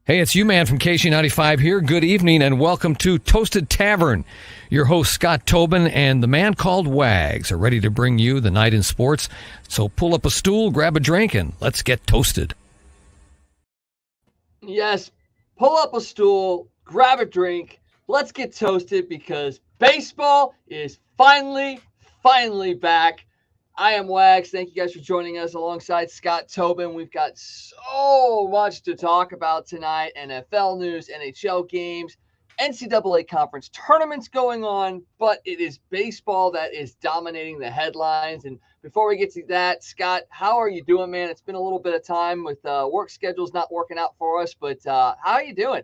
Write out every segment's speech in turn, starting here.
Hey, it's you, man, from KC95 here. Good evening and welcome to Toasted Tavern. Your host, Scott Tobin, and the man called Wags are ready to bring you the night in sports. So pull up a stool, grab a drink, and let's get toasted. Yes, pull up a stool, grab a drink, let's get toasted because baseball is finally back. I am Wags. Thank you guys for joining us alongside Scott Tobin. We've got so much to talk about tonight. NFL news, NHL games, NCAA conference tournaments going on, but it is baseball that is dominating the headlines. And before we get to that, Scott, how are you doing, man? It's been a little bit of time with work schedules not working out for us, but how are you doing?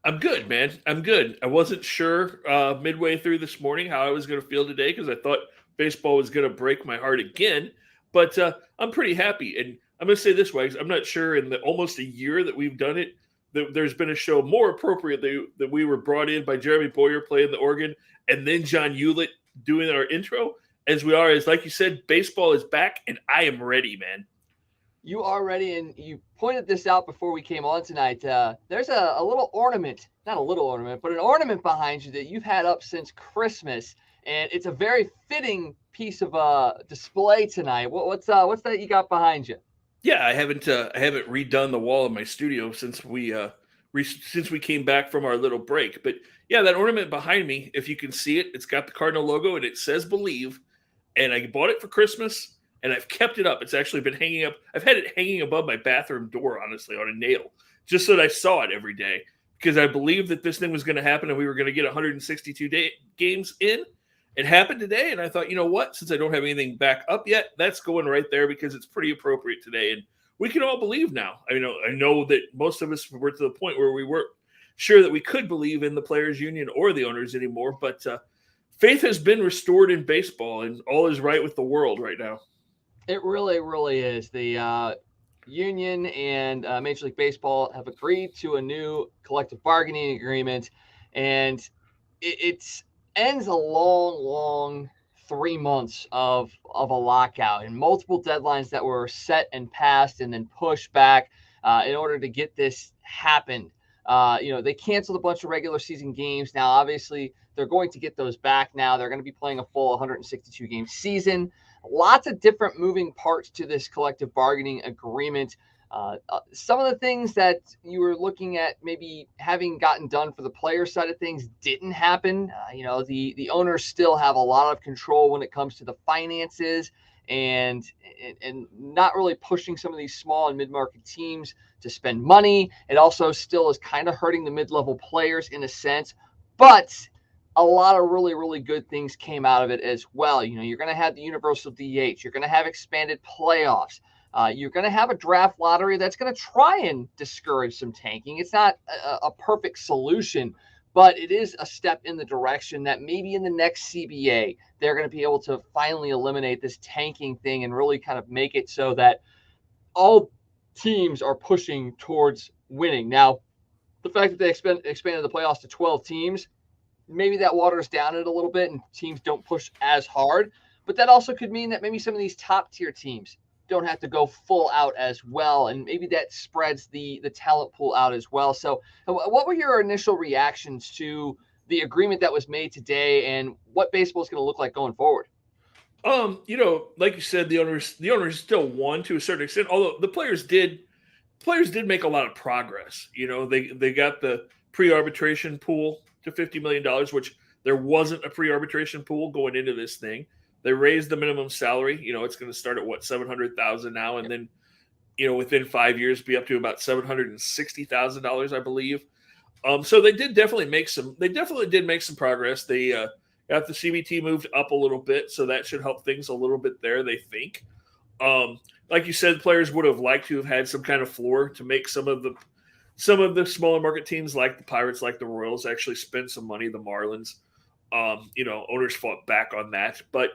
I'm good, man. I'm good. I wasn't sure midway through this morning how I was going to feel today because I thought baseball was going to break my heart again, but I'm pretty happy. And I'm going to say this way, I'm not sure in the almost a year that we've done it, that there's been a show more appropriate that we were brought in by Jeremy Boyer playing the organ and then John Hewlett doing our intro as we are. As like you said, baseball is back and I am ready, man. You are ready, and you pointed this out before we came on tonight. There's a little ornament, not a little ornament, but an ornament behind you that you've had up since Christmas. And it's a very fitting piece of display tonight. What's that you got behind you? Yeah, I haven't redone the wall of my studio since we came back from our little break. But yeah, that ornament behind me, if you can see it, it's got the Cardinal logo and it says "Believe." And I bought it for Christmas, and I've kept it up. It's actually been hanging up. I've had it hanging above my bathroom door, honestly, on a nail, just so that I saw it every day because I believed that this thing was going to happen and we were going to get 162 games in. It happened today, and I thought, you know what? Since I don't have anything back up yet, that's going right there because it's pretty appropriate today. And we can all believe now. I know that most of us were to the point where we weren't sure that we could believe in the Players Union or the owners anymore, but faith has been restored in baseball, and all is right with the world right now. It really, really is. The union and Major League Baseball have agreed to a new collective bargaining agreement, and it's ends a long 3 months of a lockout and multiple deadlines that were set and passed and then pushed back in order to get this happened. They canceled a bunch of regular season games. Now, obviously, they're going to get those back now. They're going to be playing a full 162 game season. Lots of different moving parts to this collective bargaining agreement. Some of the things that you were looking at maybe having gotten done for the player side of things didn't happen. The owners still have a lot of control when it comes to the finances and not really pushing some of these small and mid-market teams to spend money. It also still is kind of hurting the mid-level players in a sense, but a lot of really, really good things came out of it as well. You're going to have the universal DH. You're going to have expanded playoffs. You're going to have a draft lottery that's going to try and discourage some tanking. It's not a perfect solution, but it is a step in the direction that maybe in the next CBA, they're going to be able to finally eliminate this tanking thing and really kind of make it so that all teams are pushing towards winning. Now, the fact that they expanded the playoffs to 12 teams, maybe that waters down it a little bit and teams don't push as hard, but that also could mean that maybe some of these top tier teams don't have to go full out as well, and maybe that spreads the talent pool out as well. So what were your initial reactions to the agreement that was made today and what baseball is going to look like going forward? Like you said, the owners still won to a certain extent, although the players did make a lot of progress. They got the pre-arbitration pool to $50 million, which there wasn't a pre-arbitration pool going into this thing. They raised the minimum salary. It's going to start at $700,000 now, and then, within 5 years, be up to about $760,000, I believe. So they definitely did make some progress. They got the CBT moved up a little bit, so that should help things a little bit there. They think, like you said, players would have liked to have had some kind of floor to make some of the smaller market teams like the Pirates, like the Royals, actually spend some money. The Marlins, owners fought back on that, but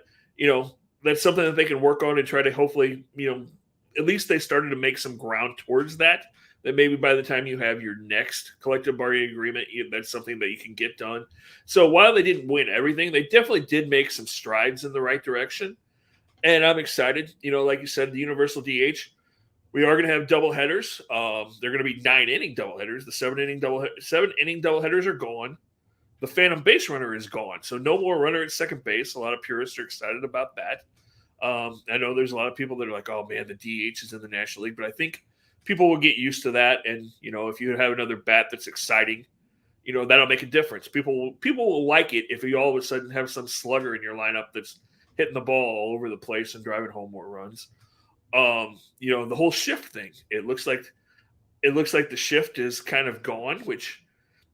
that's something that they can work on and try to hopefully, at least they started to make some ground towards that maybe by the time you have your next collective bargaining agreement, that's something that you can get done. So while they didn't win everything, they definitely did make some strides in the right direction. And I'm excited. Like you said, the universal DH, We are going to have double headers. They're going to be 9-inning double headers. The 7-inning double headers are gone. The phantom base runner is gone, so no more runner at second base. A lot of purists are excited about that. I know there's a lot of people that are like, "Oh man, the DH is in the National League," but I think people will get used to that. And if you have another bat that's exciting, that'll make a difference. People will like it if you all of a sudden have some slugger in your lineup that's hitting the ball all over the place and driving home more runs. The whole shift thing. It looks like the shift is kind of gone, which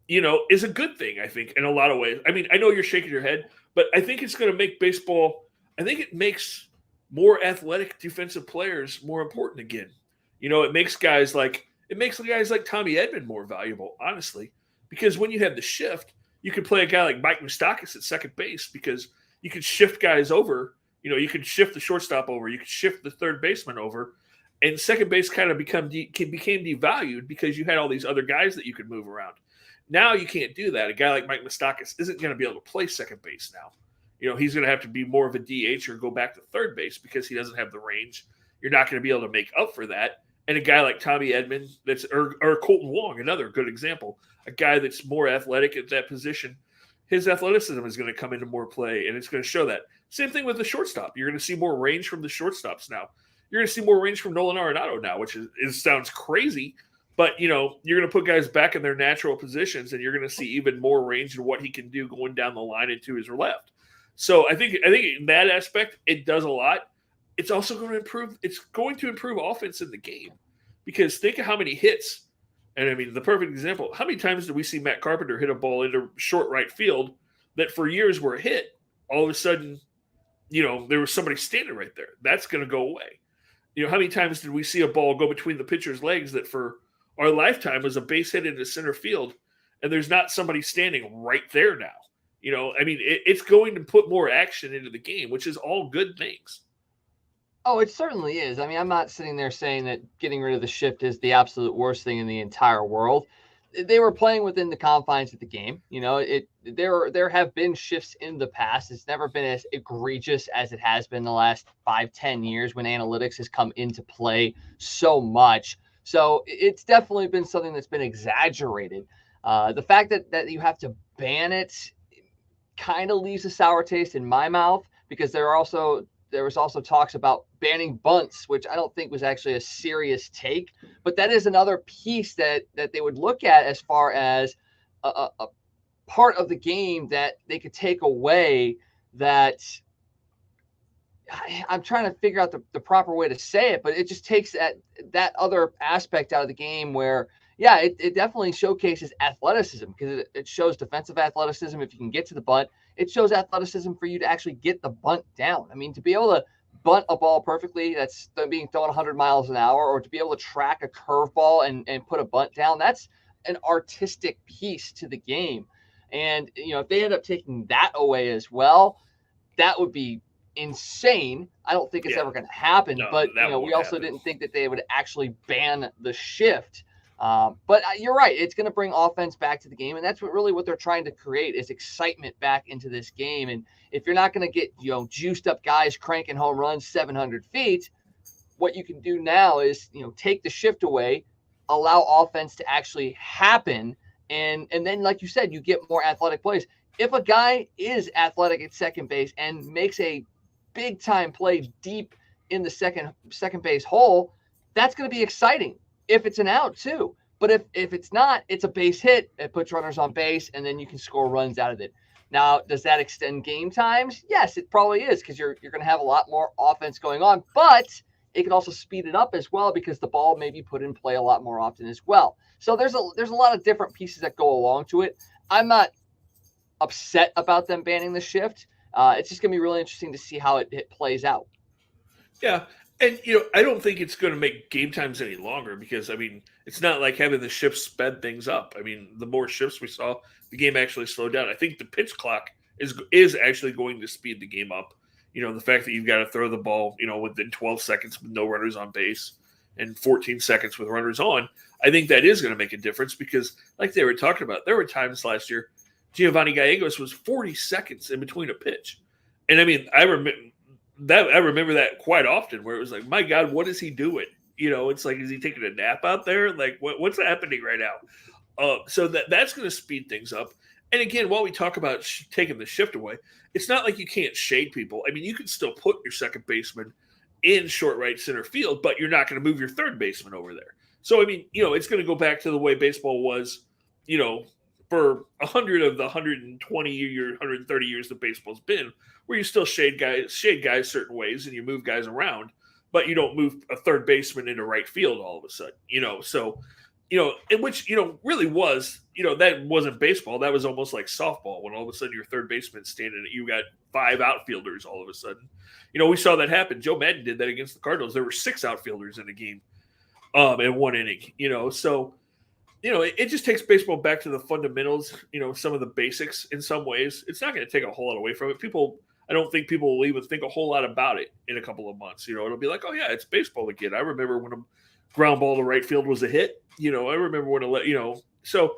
is a good thing, I think, in a lot of ways. I mean, I know you're shaking your head, but I think it's going to make baseball. I think it makes more athletic defensive players more important again. It makes guys like Tommy Edman more valuable, honestly, because when you have the shift, you can play a guy like Mike Moustakas at second base because you can shift guys over. You can shift the shortstop over, you can shift the third baseman over, and second base kind of became devalued because you had all these other guys that you could move around. Now you can't do that. A guy like Mike Moustakas isn't going to be able to play second base now. He's going to have to be more of a DH or go back to third base because he doesn't have the range. You're not going to be able to make up for that. And a guy like Tommy Edman, or Colton Wong, another good example, a guy that's more athletic at that position, his athleticism is going to come into more play, and it's going to show that. Same thing with the shortstop. You're going to see more range from the shortstops now. You're going to see more range from Nolan Arenado now, which sounds crazy, but you're going to put guys back in their natural positions, and you're going to see even more range in what he can do going down the line and to his left. So I think in that aspect, it does a lot. It's also going to improve. It's going to improve offense in the game because think of how many hits. And I mean, the perfect example, how many times did we see Matt Carpenter hit a ball into short right field that for years were a hit? All of a sudden, there was somebody standing right there. That's going to go away. How many times did we see a ball go between the pitcher's legs that for our lifetime was a base hit into center field, and there's not somebody standing right there now? It's going to put more action into the game, which is all good things. Oh, it certainly is. I mean, I'm not sitting there saying that getting rid of the shift is the absolute worst thing in the entire world. They were playing within the confines of the game. There have been shifts in the past. It's never been as egregious as it has been the last 5-10 years when analytics has come into play so much. So it's definitely been something that's been exaggerated. The fact that you have to ban it kind of leaves a sour taste in my mouth because there was also talks about banning bunts, which I don't think was actually a serious take. But that is another piece that they would look at as far as a part of the game that they could take away that I'm trying to figure out the proper way to say it, but it just takes that other aspect out of the game where, yeah, it definitely showcases athleticism because it shows defensive athleticism. If you can get to the bunt, it shows athleticism for you to actually get the bunt down. I mean, to be able to bunt a ball perfectly that's being thrown 100 miles an hour, or to be able to track a curveball and put a bunt down, that's an artistic piece to the game. And, if they end up taking that away as well, that would be insane. I don't think it's ever going to happen, but we also didn't think that they would actually ban the shift. But you're right. It's going to bring offense back to the game. And that's what they're trying to create is excitement back into this game. And if you're not going to get, juiced up guys cranking home runs 700 feet, what you can do now is, take the shift away, allow offense to actually happen. And then, like you said, you get more athletic plays. If a guy is athletic at second base and makes a big time play deep in the second base hole, that's going to be exciting. If it's an out too, but if it's not, it's a base hit. It puts runners on base, and then you can score runs out of it. Now, does that extend game times? Yes, it probably is because you're going to have a lot more offense going on. But it can also speed it up as well because the ball may be put in play a lot more often as well. So there's a lot of different pieces that go along to it. I'm not upset about them banning the shift. It's just going to be really interesting to see how it plays out. Yeah. And, I don't think it's going to make game times any longer because, it's not like having the shifts sped things up. The more shifts we saw, the game actually slowed down. I think the pitch clock is actually going to speed the game up. The fact that you've got to throw the ball, within 12 seconds with no runners on base and 14 seconds with runners on, I think that is going to make a difference because, like they were talking about, there were times last year Giovanni Gallegos was 40 seconds in between a pitch. And, I remember that quite often where it was like, my God, what is he doing? It's like, is he taking a nap out there? Like, what's happening right now? So that's going to speed things up. And again, while we talk about taking the shift away, it's not like you can't shade people. I mean, you can still put your second baseman in short right center field, but you're not going to move your third baseman over there. So, I mean, it's going to go back to the way baseball was, for 100 of the 120 years, 130 years that baseball's been, where you still shade guys certain ways and you move guys around, but you don't move a third baseman into right field all of a sudden, so, in which, really was, that wasn't baseball. That was almost like softball when all of a sudden your third baseman standing, you got 5 outfielders all of a sudden. We saw that happen. Joe Madden did that against the Cardinals. There were 6 outfielders in a game in one inning, so, it just takes baseball back to the fundamentals, some of the basics in some ways. It's not going to take a whole lot away from it. I don't think people will even think a whole lot about it in a couple of months. It'll be like, oh, yeah, it's baseball again. I remember when a ground ball to right field was a hit. I remember when so,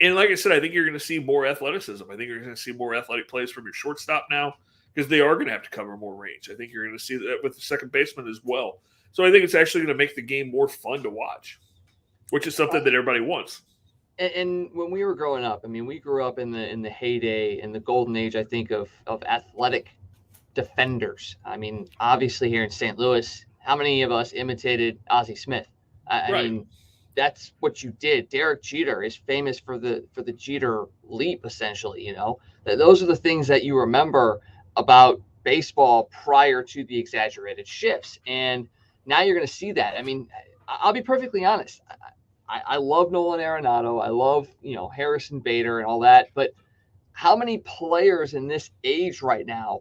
and like I said, I think you're going to see more athleticism. I think you're going to see more athletic plays from your shortstop now because they are going to have to cover more range. I think you're going to see that with the second baseman as well. So I think it's actually going to make the game more fun to watch, which is something that everybody wants. And when we were growing up, I mean, we grew up in the heyday, in the golden age, I think, of athletic defenders. I mean, obviously here in St. Louis, how many of us imitated Ozzie Smith? I mean, that's what you did. Derek Jeter is famous for the Jeter leap, essentially. Those are the things that you remember about baseball prior to the exaggerated shifts. And now you're going to see that. I mean, I'll be perfectly honest. I love Nolan Arenado. I love, Harrison Bader and all that. But how many players in this age right now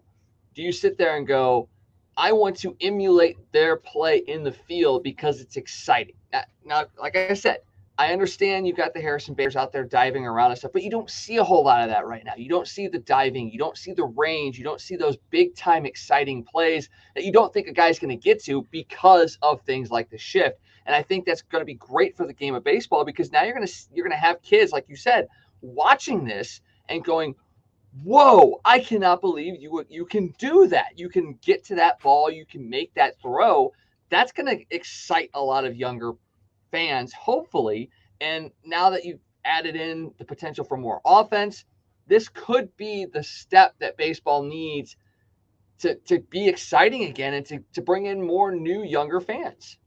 do you sit there and go, I want to emulate their play in the field because it's exciting? Now, like I said, I understand you've got the Harrison Baders out there diving around and stuff, but you don't see a whole lot of that right now. You don't see the diving. You don't see the range. You don't see those big-time exciting plays that you don't think a guy's going to get to because of things like the shift. And I think that's going to be great for the game of baseball because now you're going to have kids, like you said, watching this and going, whoa, I cannot believe you can do that. You can get to that ball. You can make that throw. That's going to excite a lot of younger fans, hopefully. And now that you've added in the potential for more offense, this could be the step that baseball needs to be exciting again and to bring in more new, younger fans.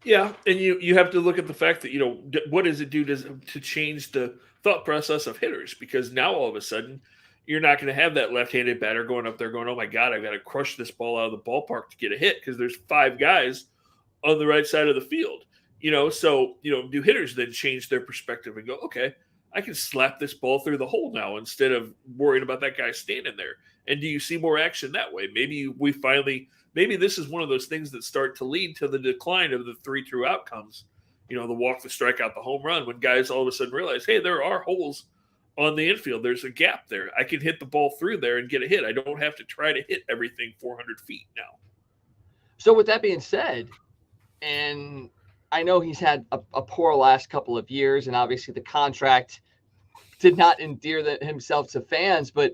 Yeah, and you have to look at the fact that, what does it do to change the thought process of hitters? Because now all of a sudden you're not going to have that left-handed batter going up there going, oh, my God, I've got to crush this ball out of the ballpark to get a hit because there's 5 guys on the right side of the field. So, do hitters then change their perspective and go, okay, I can slap this ball through the hole now instead of worrying about that guy standing there? And do you see more action that way? Maybe this is one of those things that start to lead to the decline of the 3 true outcomes, the walk, the strikeout, the home run, when guys all of a sudden realize, hey, there are holes on the infield. There's a gap there. I can hit the ball through there and get a hit. I don't have to try to hit everything 400 feet now. So with that being said, and I know he's had a poor last couple of years, and obviously the contract did not endear himself to fans, but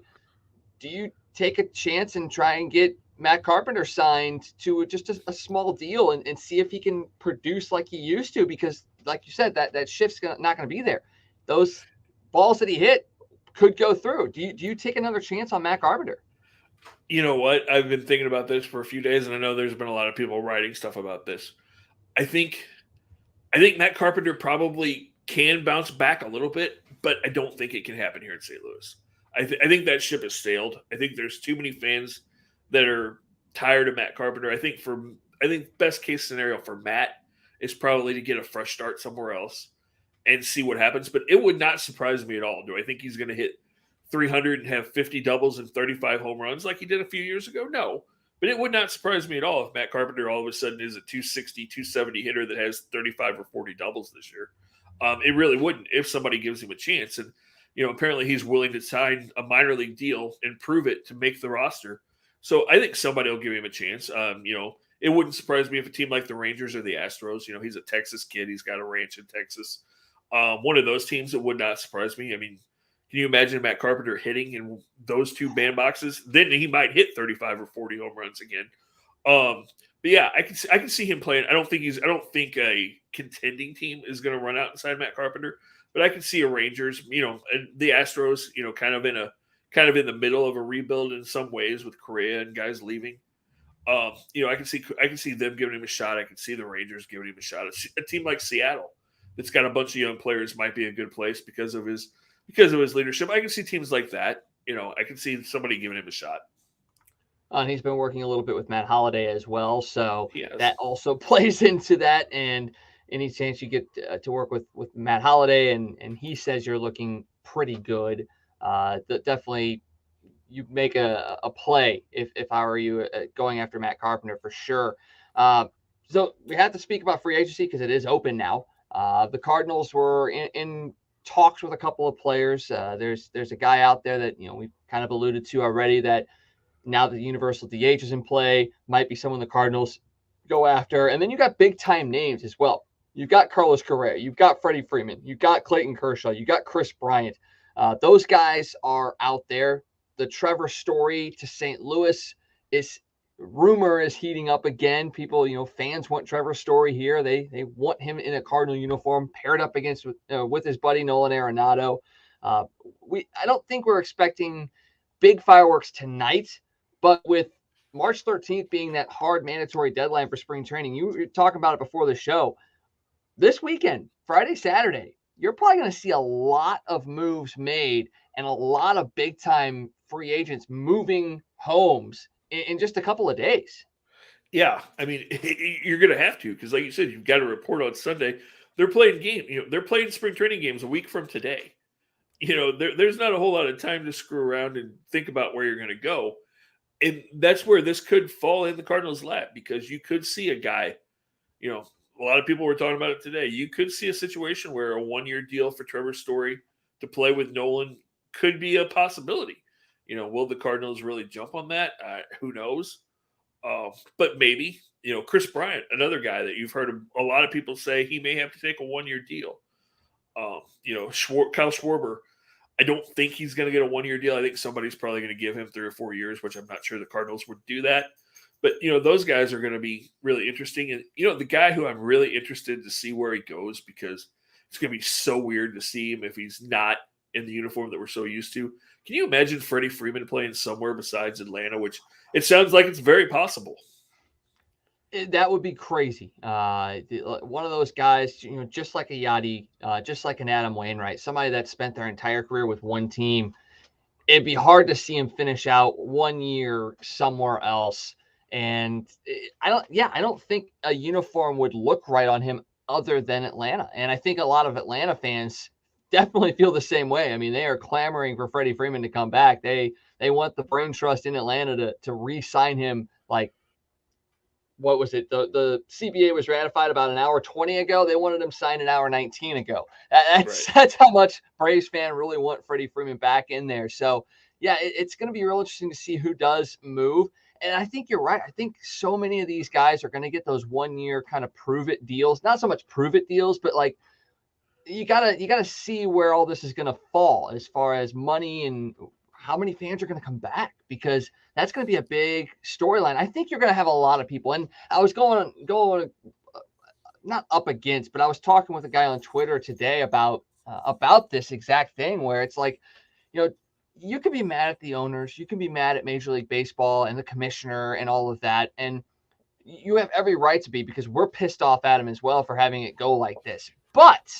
do you take a chance and try and get Matt Carpenter signed to just a small deal and see if he can produce like he used to? Because like you said, that shift's not going to be there. Those balls that he hit could go through. Do you take another chance on Matt Carpenter? You know what? I've been thinking about this for a few days, and I know there's been a lot of people writing stuff about this. I think Matt Carpenter probably can bounce back a little bit, but I don't think it can happen here in St. Louis. I think that ship has sailed. I think there's too many fans that are tired of Matt Carpenter. I think best case scenario for Matt is probably to get a fresh start somewhere else and see what happens. But it would not surprise me at all. Do I think he's going to hit 300 and have 50 doubles and 35 home runs like he did a few years ago? No. But it would not surprise me at all if Matt Carpenter all of a sudden is a 260, 270 hitter that has 35 or 40 doubles this year. It really wouldn't if somebody gives him a chance. And, apparently he's willing to sign a minor league deal and prove it to make the roster. So I think somebody will give him a chance. It wouldn't surprise me if a team like the Rangers or the Astros, he's a Texas kid. He's got a ranch in Texas. One of those teams, it would not surprise me. I mean, can you imagine Matt Carpenter hitting in those two bandboxes? Then he might hit 35 or 40 home runs again. But yeah, I can see him playing. I don't think a contending team is going to run out inside Matt Carpenter, but I can see a Rangers, and the Astros, kind of in the middle of a rebuild in some ways with Correa and guys leaving. I can see them giving him a shot. I can see the Rangers giving him a shot. A team like Seattle that's got a bunch of young players might be a good place because of his leadership. I can see teams like that. I can see somebody giving him a shot. And he's been working a little bit with Matt Holliday as well, so that also plays into that. And any chance you get to work with Matt Holliday, and he says you're looking pretty good, definitely you make a play if I were you going after Matt Carpenter for sure. So we have to speak about free agency because it is open now. The Cardinals were in talks with a couple of players. There's a guy out there that we've kind of alluded to already that now that the universal DH is in play, might be someone the Cardinals go after. And then you got big time names as well. You've got Carlos Correa, you've got Freddie Freeman, you've got Clayton Kershaw, you got Chris Bryant. Those guys are out there. The Trevor Story to St. Louis rumor is heating up again. People, fans want Trevor Story here. They want him in a Cardinal uniform paired up against with his buddy Nolan Arenado. I don't think we're expecting big fireworks tonight, but with March 13th being that hard mandatory deadline for spring training, you were talking about it before the show. This weekend, Friday, Saturday, you're probably going to see a lot of moves made and a lot of big time free agents moving homes in just a couple of days. Yeah, I mean, you're going to have to because, like you said, you've got to report on Sunday. They're playing they're playing spring training games a week from today. There's not a whole lot of time to screw around and think about where you're going to go. And that's where this could fall in the Cardinals' lap because you could see a guy, a lot of people were talking about it today. You could see a situation where a 1-year deal for Trevor Story to play with Nolan could be a possibility. Will the Cardinals really jump on that? Who knows? But maybe, Chris Bryant, another guy that you've heard a lot of people say he may have to take a 1-year deal. Kyle Schwarber, I don't think he's going to get a 1-year deal. I think somebody's probably going to give him 3 or 4 years, which I'm not sure the Cardinals would do that. But, those guys are going to be really interesting. And, the guy who I'm really interested to see where he goes because it's going to be so weird to see him if he's not in the uniform that we're so used to. Can you imagine Freddie Freeman playing somewhere besides Atlanta, which it sounds like it's very possible? That would be crazy. One of those guys, just like a Yachty, just like an Adam Wainwright, somebody that spent their entire career with one team. It'd be hard to see him finish out 1 year somewhere else. And I don't think a uniform would look right on him other than Atlanta. And I think a lot of Atlanta fans definitely feel the same way. I mean, they are clamoring for Freddie Freeman to come back. They want the brain trust in Atlanta to re-sign him. Like, what was it? The CBA was ratified about an hour 20 ago. They wanted him signed an hour 19 ago. That's how much Braves fan really want Freddie Freeman back in there. So yeah, it's going to be real interesting to see who does move. And I think you're right. I think so many of these guys are going to get those 1 year kind of prove it deals. Not so much prove it deals, but like you gotta see where all this is going to fall as far as money and how many fans are going to come back, because that's going to be a big storyline. I think you're going to have a lot of people. And I was going not up against, but I was talking with a guy on Twitter today about this exact thing where it's like, you can be mad at the owners, you can be mad at Major League Baseball and the commissioner and all of that. And you have every right to be, because we're pissed off at him as well for having it go like this. But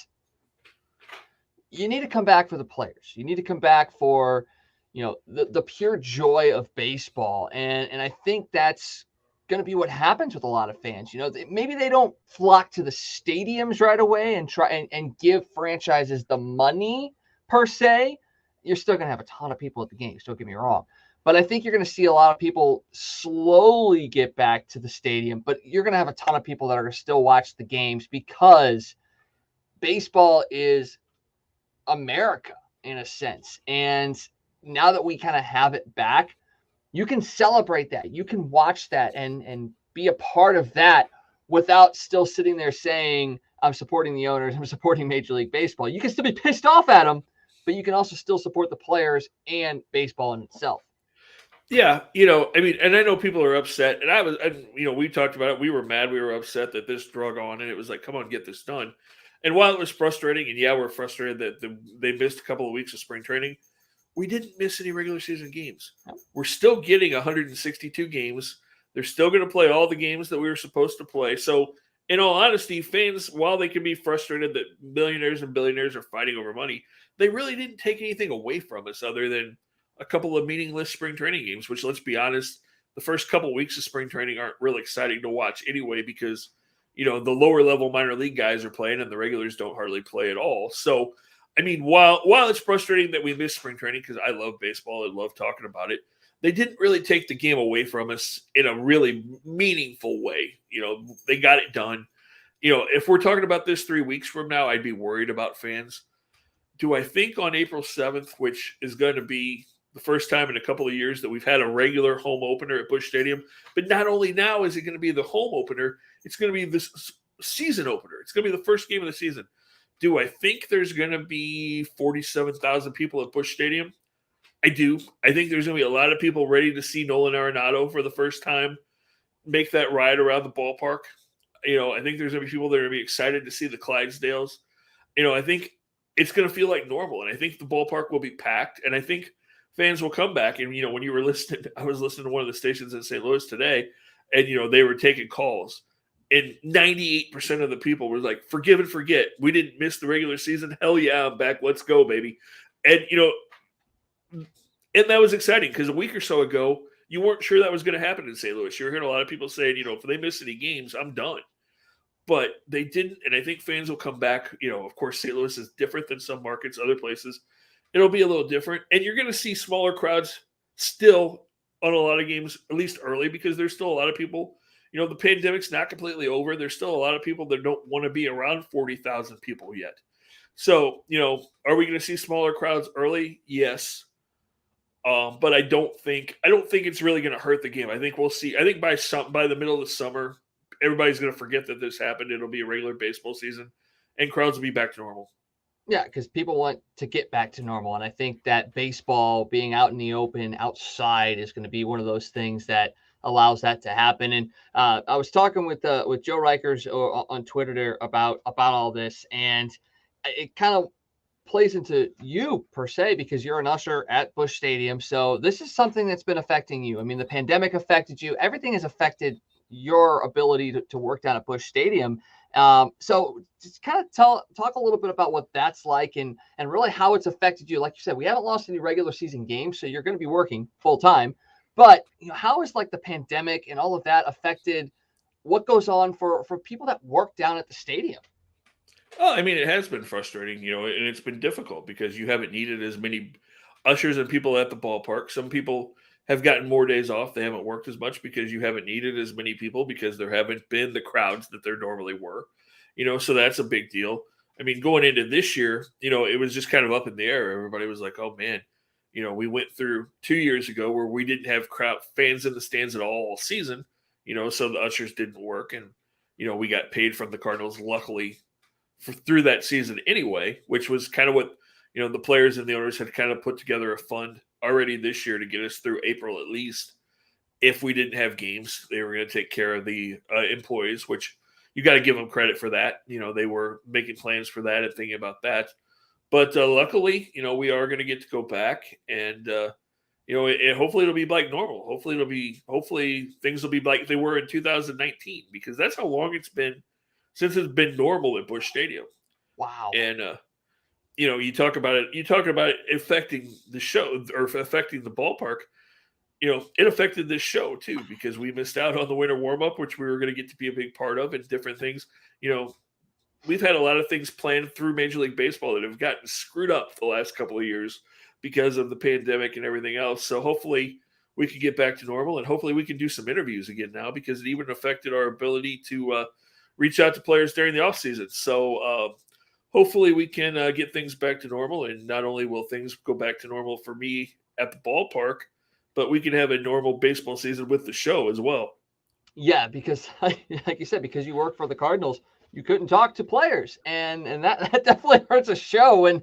you need to come back for the players. You need to come back for, the pure joy of baseball. And I think that's going to be what happens with a lot of fans. Maybe they don't flock to the stadiums right away and try and give franchises the money per se. You're still going to have a ton of people at the games, don't get me wrong. But I think you're going to see a lot of people slowly get back to the stadium, but you're going to have a ton of people that are going to still watch the games, because baseball is America in a sense. And now that we kind of have it back, you can celebrate that. You can watch that and be a part of that without still sitting there saying, I'm supporting the owners, I'm supporting Major League Baseball. You can still be pissed off at them, but you can also still support the players and baseball in itself. Yeah, I mean, and I know people are upset, and we talked about it. We were mad, we were upset that this drug on, and it was like, come on, get this done. And while it was frustrating, and yeah, we're frustrated that they missed a couple of weeks of spring training, we didn't miss any regular season games. We're still getting 162 games. They're still going to play all the games that we were supposed to play. So, in all honesty, fans, while they can be frustrated that millionaires and billionaires are fighting over money, they really didn't take anything away from us other than a couple of meaningless spring training games, which, let's be honest, the first couple of weeks of spring training aren't really exciting to watch anyway because, the lower level minor league guys are playing and the regulars don't hardly play at all. So, I mean, while it's frustrating that we missed spring training because I love baseball and love talking about it, they didn't really take the game away from us in a really meaningful way. They got it done. If we're talking about this 3 weeks from now, I'd be worried about fans. Do I think on April 7th, which is going to be the first time in a couple of years that we've had a regular home opener at Busch Stadium, but not only now is it going to be the home opener, it's going to be this season opener. It's going to be the first game of the season. Do I think there's going to be 47,000 people at Busch Stadium? I do. I think there's going to be a lot of people ready to see Nolan Arenado for the first time make that ride around the ballpark. I think there's going to be people that are going to be excited to see the Clydesdales. I think it's going to feel like normal, and I think the ballpark will be packed, and I think fans will come back. And, when you were listening, I was listening to one of the stations in St. Louis today, and, they were taking calls. And 98% of the people were like, forgive and forget. We didn't miss the regular season. Hell yeah, I'm back. Let's go, baby. And, and that was exciting because a week or so ago, you weren't sure that was going to happen in St. Louis. You were hearing a lot of people saying, if they miss any games, I'm done. But they didn't, and I think fans will come back. Of course, St. Louis is different than some markets, other places. It'll be a little different. And you're going to see smaller crowds still on a lot of games, at least early, because there's still a lot of people. The pandemic's not completely over. There's still a lot of people that don't want to be around 40,000 people yet. So, are we going to see smaller crowds early? Yes. But I don't think it's really going to hurt the game. I think we'll see. I think by the middle of the summer, everybody's going to forget that this happened. It'll be a regular baseball season, and crowds will be back to normal. Yeah, because people want to get back to normal, and I think that baseball being out in the open, outside, is going to be one of those things that allows that to happen. And I was talking with Joe Reichers on Twitter there about all this, and it kind of plays into you per se because you're an usher at Busch Stadium. So this is something that's been affecting you. I mean, the pandemic affected you. Everything has affected your ability to work down at Busch Stadium. So just kind of talk a little bit about what that's like and really how it's affected you. Like you said, we haven't lost any regular season games, so you're going to be working full time. But how is like the pandemic and all of that affected what goes on for people that work down at the stadium? Well, I mean, it has been frustrating, and it's been difficult because you haven't needed as many ushers and people at the ballpark. Some people have gotten more days off. They haven't worked as much because you haven't needed as many people because there haven't been the crowds that there normally were, so that's a big deal. I mean, going into this year, it was just kind of up in the air. Everybody was like, oh man, we went through 2 years ago where we didn't have fans in the stands at all season, so the ushers didn't work. And, we got paid from the Cardinals, luckily, through that season anyway, which was kind of what, the players and the owners had kind of put together a fund already this year to get us through April at least. If we didn't have games, they were going to take care of the employees, which you got to give them credit for that. They were making plans for that and thinking about that. But luckily, we are going to get to go back and, hopefully it'll be like normal. Hopefully things will be like they were in 2019 because that's how long it's been since it's been normal at Busch Stadium. Wow. And, you talk about it affecting the show or affecting the ballpark. It affected this show too because we missed out on the winter warm-up, which we were going to get to be a big part of, and different things. We've had a lot of things planned through Major League Baseball that have gotten screwed up the last couple of years because of the pandemic and everything else. So hopefully we can get back to normal, and hopefully we can do some interviews again now because it even affected our ability to reach out to players during the offseason. So hopefully we can get things back to normal, and not only will things go back to normal for me at the ballpark, but we can have a normal baseball season with the show as well. Yeah, because like you said, because you work for the Cardinals, you couldn't talk to players, and that definitely hurts a show. And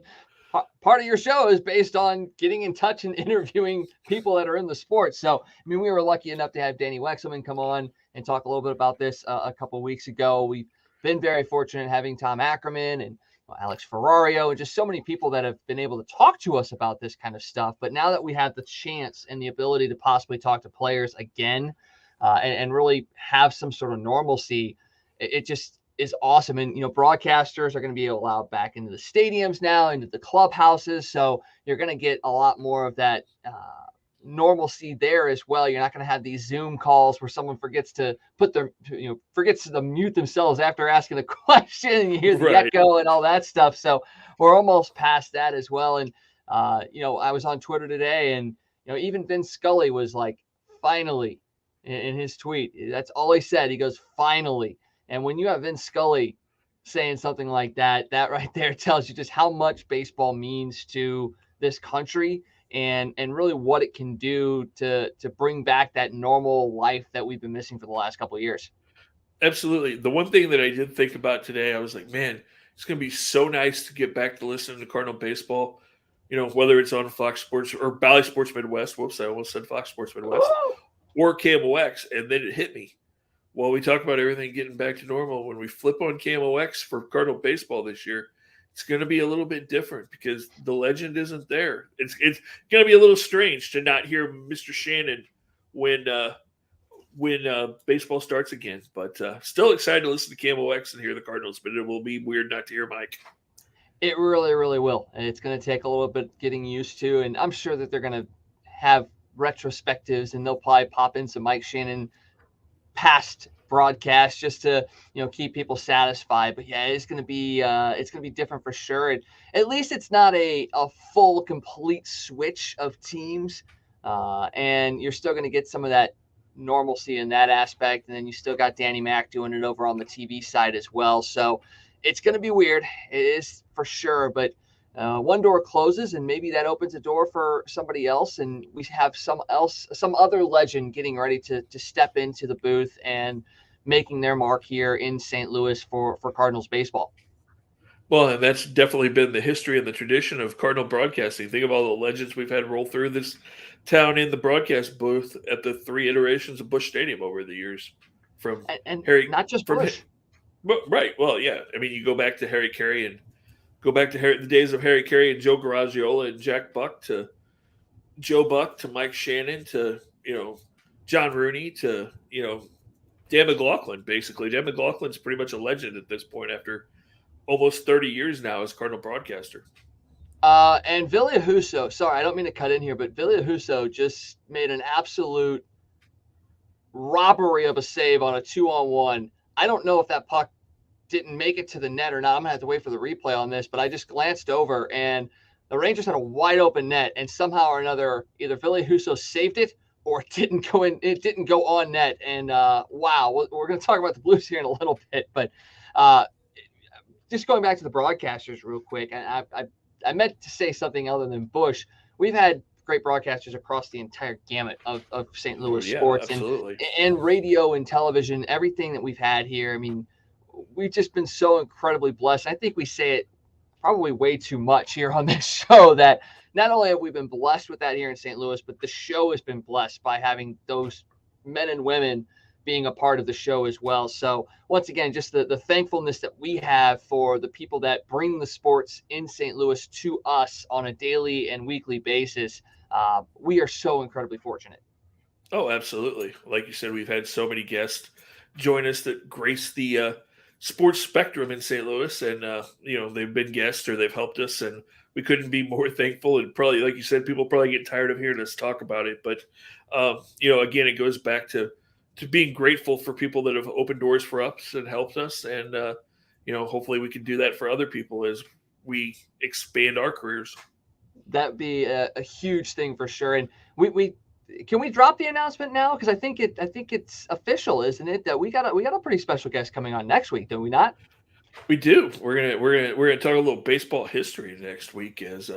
part of your show is based on getting in touch and interviewing people that are in the sport. So, I mean, we were lucky enough to have Danny Wexelman come on and talk a little bit about this a couple of weeks ago. We've been very fortunate having Tom Ackerman and Alex Ferrario and just so many people that have been able to talk to us about this kind of stuff. But now that we have the chance and the ability to possibly talk to players again and really have some sort of normalcy, it just is awesome. And, broadcasters are going to be allowed back into the stadiums now, into the clubhouses. So you're going to get a lot more of that normalcy there as well. You're not going to have these Zoom calls where someone forgets to forgets to mute themselves after asking a question and you hear the echo and all that stuff. So we're almost past that as well. And, I was on Twitter today and, even Vince Scully was like, finally, in his tweet. That's all he said. He goes, finally. And when you have Vince Scully saying something like that, that right there tells you just how much baseball means to this country and really what it can do to bring back that normal life that we've been missing for the last couple of years. Absolutely. The one thing that I did think about today, I was like, man, it's going to be so nice to get back to listening to Cardinal baseball, whether it's on Fox Sports or Bally Sports Midwest. Whoops, I almost said Fox Sports Midwest. Or KMOX, and then it hit me. While we talk about everything getting back to normal, when we flip on KMOX for Cardinal baseball this year, it's going to be a little bit different because the legend isn't there. It's going to be a little strange to not hear Mr. Shannon when baseball starts again. But still excited to listen to KMOX and hear the Cardinals, but it will be weird not to hear Mike. It really, really will. And it's going to take a little bit getting used to, and I'm sure that they're going to have retrospectives and they'll probably pop in some Mike Shannon past broadcasts just to keep people satisfied. But yeah, it's going to be different for sure. And at least it's not a full complete switch of teams, and you're still going to get some of that normalcy in that aspect. And then you still got Danny Mac doing it over on the TV side as well. So it's going to be weird. It is for sure. But one door closes and maybe that opens a door for somebody else. And we have some other legend getting ready to step into the booth and making their mark here in St. Louis for Cardinals baseball. Well, and that's definitely been the history and the tradition of Cardinal broadcasting. Think of all the legends we've had roll through this town in the broadcast booth at the 3 iterations of Busch Stadium over the years. From and Harry, not just Busch. Right. Well, yeah. I mean, you go back to Harry Carey and go back to the days of Harry Carey and Joe Garagiola and Jack Buck to Joe Buck to Mike Shannon to, John Rooney to, Dan McLaughlin, basically. Dan McLaughlin's pretty much a legend at this point after almost 30 years now as Cardinal broadcaster. And Villahuso, sorry, I don't mean to cut in here, but Villahuso just made an absolute robbery of a save on a 2-on-1. I don't know if that puck didn't make it to the net or not. I'm going to have to wait for the replay on this, but I just glanced over and the Rangers had a wide open net and somehow or another, either Villahuso saved it or it didn't go in. It didn't go on net. And wow, we're going to talk about the Blues here in a little bit, but just going back to the broadcasters real quick. And I meant to say something other than Busch. We've had great broadcasters across the entire gamut of St. Louis sports and radio and television, everything that we've had here. I mean, we've just been so incredibly blessed. I think we say it probably way too much here on this show that not only have we been blessed with that here in St. Louis, but the show has been blessed by having those men and women being a part of the show as well. So once again, just the thankfulness that we have for the people that bring the sports in St. Louis to us on a daily and weekly basis. We are so incredibly fortunate. Oh, absolutely. Like you said, we've had so many guests join us that grace the sports spectrum in St. Louis, and they've been guests or they've helped us, and we couldn't be more thankful. And probably, like you said, people probably get tired of hearing us talk about it, but again, it goes back to being grateful for people that have opened doors for us and helped us, and hopefully we can do that for other people as we expand our careers. That'd be a huge thing for sure. And we can we drop the announcement now? Because I think it's official, isn't it? That we got a pretty special guest coming on next week, don't we not? We do. We're gonna talk a little baseball history next week as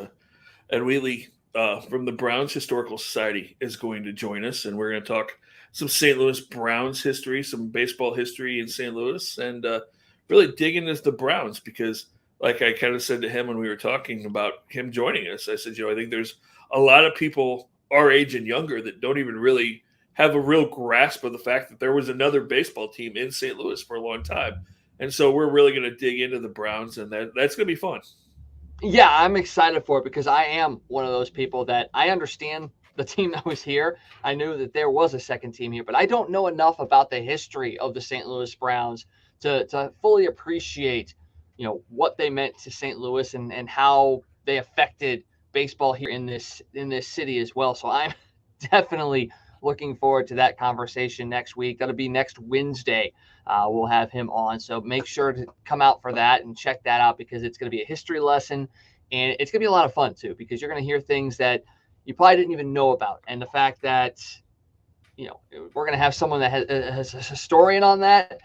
Ed Wheatley from the Browns Historical Society is going to join us, and we're going to talk some St. Louis Browns history, some baseball history in St. Louis, and really dig into the Browns because, like I kind of said to him when we were talking about him joining us, I said, I think there's a lot of people our age and younger that don't even really have a real grasp of the fact that there was another baseball team in St. Louis for a long time. And so we're really going to dig into the Browns, and that's going to be fun. Yeah, I'm excited for it because I am one of those people that I understand the team that was here. I knew that there was a second team here, but I don't know enough about the history of the St. Louis Browns to fully appreciate, what they meant to St. Louis and how they affected baseball here in this city as well. So I'm definitely looking forward to that conversation next week. That'll be next Wednesday. We'll have him on. So make sure to come out for that and check that out because it's going to be a history lesson. And it's going to be a lot of fun, too, because you're going to hear things that you probably didn't even know about. And the fact that, we're going to have someone that has a historian on that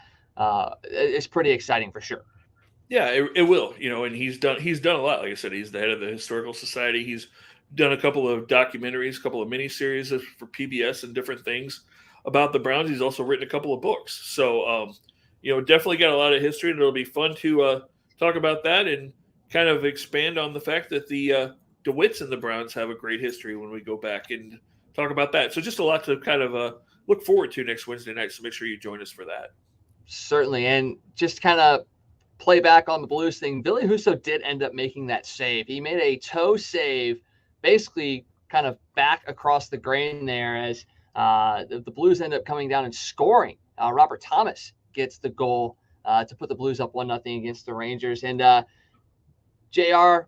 is pretty exciting for sure. Yeah, it will, and he's done a lot. Like I said, he's the head of the Historical Society. He's done a couple of documentaries, a couple of miniseries for PBS and different things about the Browns. He's also written a couple of books. So, definitely got a lot of history, and it'll be fun to talk about that and kind of expand on the fact that the DeWitts and the Browns have a great history when we go back and talk about that. So just a lot to kind of look forward to next Wednesday night. So make sure you join us for that. Certainly. And just kind of play back on the Blues thing. Billy Husso did end up making that save. He made a toe save, basically kind of back across the grain there as the Blues end up coming down and scoring. Robert Thomas gets the goal to put the Blues up 1-0 against the Rangers. And JR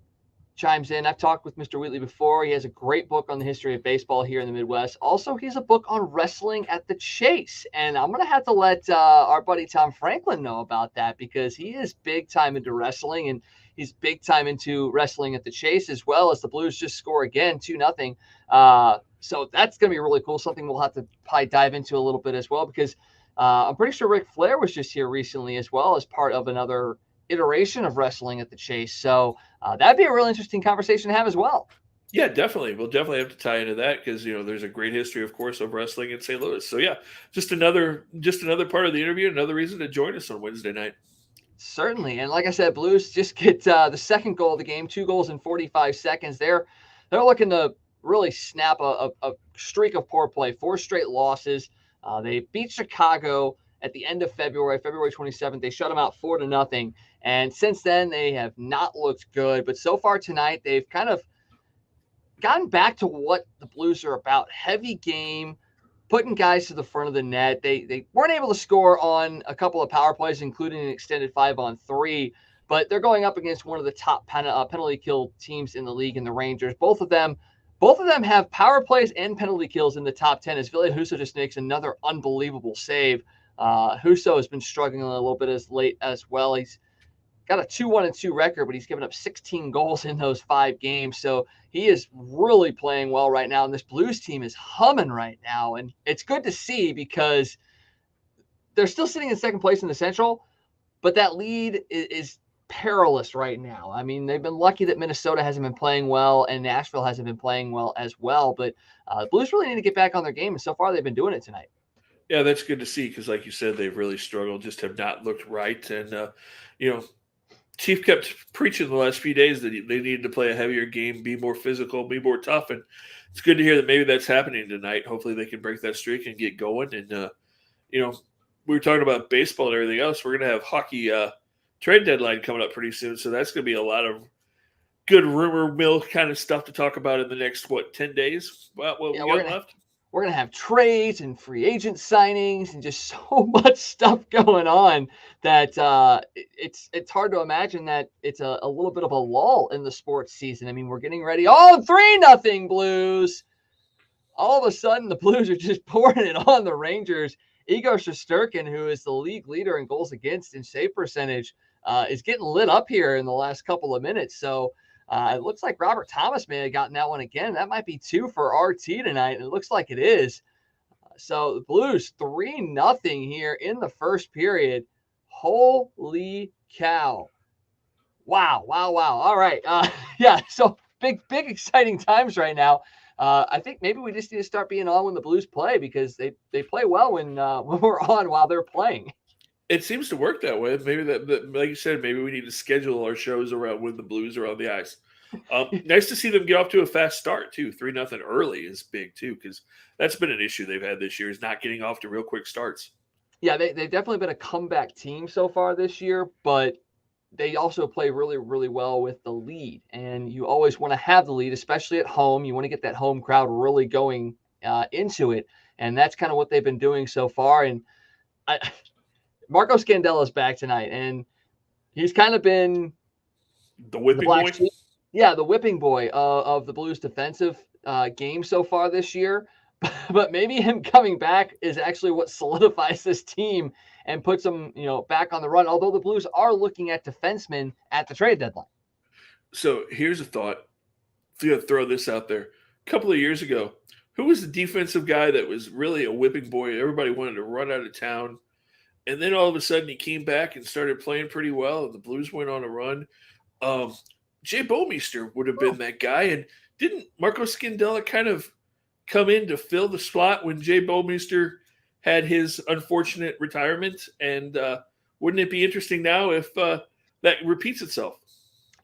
chimes in. I've talked with Mr. Wheatley before. He has a great book on the history of baseball here in the Midwest. Also, he has a book on wrestling at the Chase. And I'm going to have to let our buddy Tom Franklin know about that because he is big time into wrestling and he's big time into wrestling at the Chase as well as the Blues just score again 2-0. So that's going to be really cool. Something we'll have to probably dive into a little bit as well because I'm pretty sure Ric Flair was just here recently as well as part of another iteration of wrestling at the Chase. So that'd be a really interesting conversation to have as well. Yeah, definitely. We'll definitely have to tie into that because, there's a great history, of course, of wrestling in St. Louis. So yeah, just another part of the interview, another reason to join us on Wednesday night. Certainly. And like I said, Blues just get the second goal of the game, 2 goals in 45 seconds. They're looking to really snap a streak of poor play, 4 straight losses. They beat Chicago at the end of February 27th. They shut them out 4-0. And since then, they have not looked good. But so far tonight, they've kind of gotten back to what the Blues are about. Heavy game, putting guys to the front of the net. They weren't able to score on a couple of power plays, including an extended 5-on-3. But they're going up against one of the top penalty kill teams in the league in the Rangers. Both of them have power plays and penalty kills in the top 10 as Ville Husso just makes another unbelievable save. Husso has been struggling a little bit as late as well. He's got a 2-1-2 record, but he's given up 16 goals in those 5 games. So he is really playing well right now. And this Blues team is humming right now. And it's good to see because they're still sitting in second place in the Central, but that lead is perilous right now. I mean, they've been lucky that Minnesota hasn't been playing well and Nashville hasn't been playing well as well. But the Blues really need to get back on their game. And so far they've been doing it tonight. Yeah, that's good to see because, like you said, they've really struggled, just have not looked right. And, Chief kept preaching the last few days that they needed to play a heavier game, be more physical, be more tough. And it's good to hear that maybe that's happening tonight. Hopefully they can break that streak and get going. And, we were talking about baseball and everything else. We're going to have hockey trade deadline coming up pretty soon. So that's going to be a lot of good rumor mill kind of stuff to talk about in the next, 10 days? What we got left? We're going to have trades and free agent signings and just so much stuff going on that it's hard to imagine that it's a little bit of a lull in the sports season. I mean, we're getting ready. 3-0 Blues. All of a sudden, the Blues are just pouring it on the Rangers. Igor Shesterkin, who is the league leader in goals against and save percentage, is getting lit up here in the last couple of minutes. So it looks like Robert Thomas may have gotten that one again. That might be 2 for RT tonight, and it looks like it is. So the Blues 3-0 here in the first period. Holy cow. Wow. All right. So big exciting times right now. I think maybe we just need to start being on when the Blues play because they play well when we're on while they're playing. It seems to work that way. Maybe that, like you said, maybe we need to schedule our shows around when the Blues are on the ice. Nice to see them get off to a fast start too. 3-0 early is big too, because that's been an issue they've had this year, is not getting off to real quick starts. Yeah, they've definitely been a comeback team so far this year, but they also play really, really well with the lead. And you always want to have the lead, especially at home. You want to get that home crowd really going into it. And that's kind of what they've been doing so far. And Marco Scandella's back tonight, and he's kind of been the whipping boy. Yeah, the whipping boy of the Blues defensive game so far this year. But maybe him coming back is actually what solidifies this team and puts them, back on the run. Although the Blues are looking at defensemen at the trade deadline. So here's a thought. I'm going to throw this out there. A couple of years ago, who was the defensive guy that was really a whipping boy? Everybody wanted to run out of town. And then all of a sudden he came back and started playing pretty well, and the Blues went on a run. Jay Bouwmeester would have been that guy. And didn't Marco Scandella kind of come in to fill the slot when Jay Bouwmeester had his unfortunate retirement? And wouldn't it be interesting now if that repeats itself?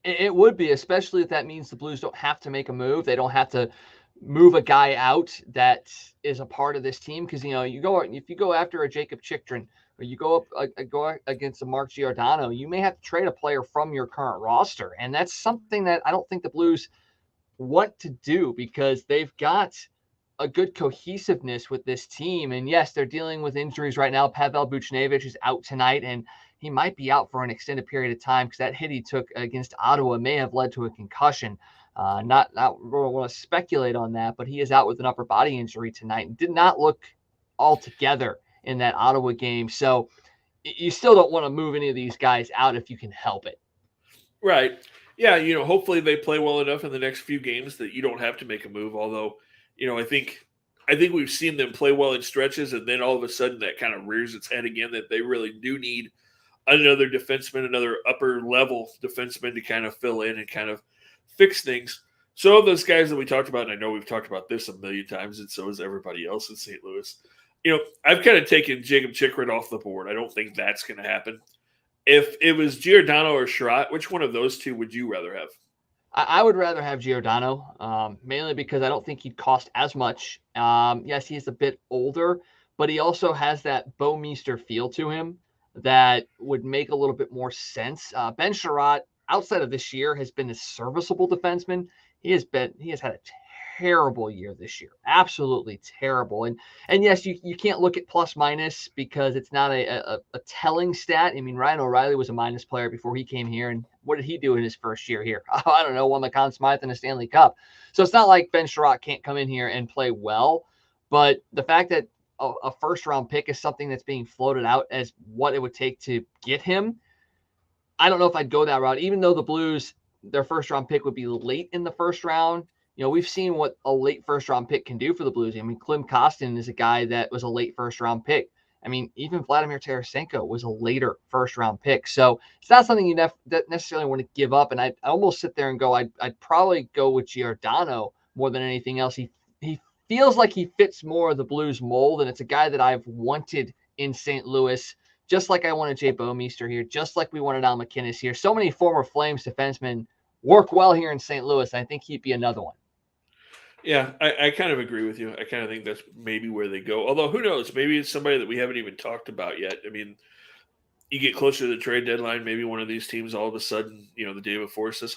It would be, especially if that means the Blues don't have to make a move. They don't have to move a guy out that is a part of this team. Because, if you go after a Jacob Chikrin, or you go against a Mark Giordano, you may have to trade a player from your current roster. And that's something that I don't think the Blues want to do, because they've got a good cohesiveness with this team. And yes, they're dealing with injuries right now. Pavel Buchnevich is out tonight, and he might be out for an extended period of time because that hit he took against Ottawa may have led to a concussion. Not really want to speculate on that, but he is out with an upper body injury tonight and did not look all together in that Ottawa game. So you still don't want to move any of these guys out if you can help it. Right. Yeah, hopefully they play well enough in the next few games that you don't have to make a move. Although, I think we've seen them play well in stretches, and then all of a sudden that kind of rears its head again, that they really do need another defenseman, another upper level defenseman to kind of fill in and kind of fix things. So those guys that we talked about, and I know we've talked about this a million times, and so has everybody else in St. Louis. I've kind of taken Jacob Chikrin off the board. I don't think that's going to happen. If it was Giordano or Sherratt, which one of those two would you rather have? I would rather have Giordano, mainly because I don't think he'd cost as much. Yes, he's a bit older, but he also has that Bouwmeester feel to him that would make a little bit more sense. Ben Sherratt, outside of this year, has been a serviceable defenseman. He has had a terrible year this year, absolutely terrible. And yes, you can't look at plus minus because it's not a telling stat. I mean, Ryan O'Reilly was a minus player before he came here, and what did he do in his first year here? I don't know, won the Conn Smythe and a Stanley Cup. So it's not like Ben Sherratt can't come in here and play well, but the fact that a first round pick is something that's being floated out as what it would take to get him, I don't know if I'd go that route. Even though the Blues, their first round pick would be late in the first round. We've seen what a late first round pick can do for the Blues. I mean, Klim Kostin is a guy that was a late first round pick. I mean, even Vladimir Tarasenko was a later first round pick. So it's not something you necessarily want to give up. And I almost sit there and go, I'd probably go with Giordano more than anything else. He feels like he fits more of the Blues mold, and it's a guy that I've wanted in St. Louis, just like I wanted Jay Bouwmeester here, just like we wanted Al McInnes here. So many former Flames defensemen work well here in St. Louis. I think he'd be another one. Yeah, I kind of agree with you. I kind of think that's maybe where they go. Although, who knows? Maybe it's somebody that we haven't even talked about yet. I mean, you get closer to the trade deadline, maybe one of these teams all of a sudden, the day before says,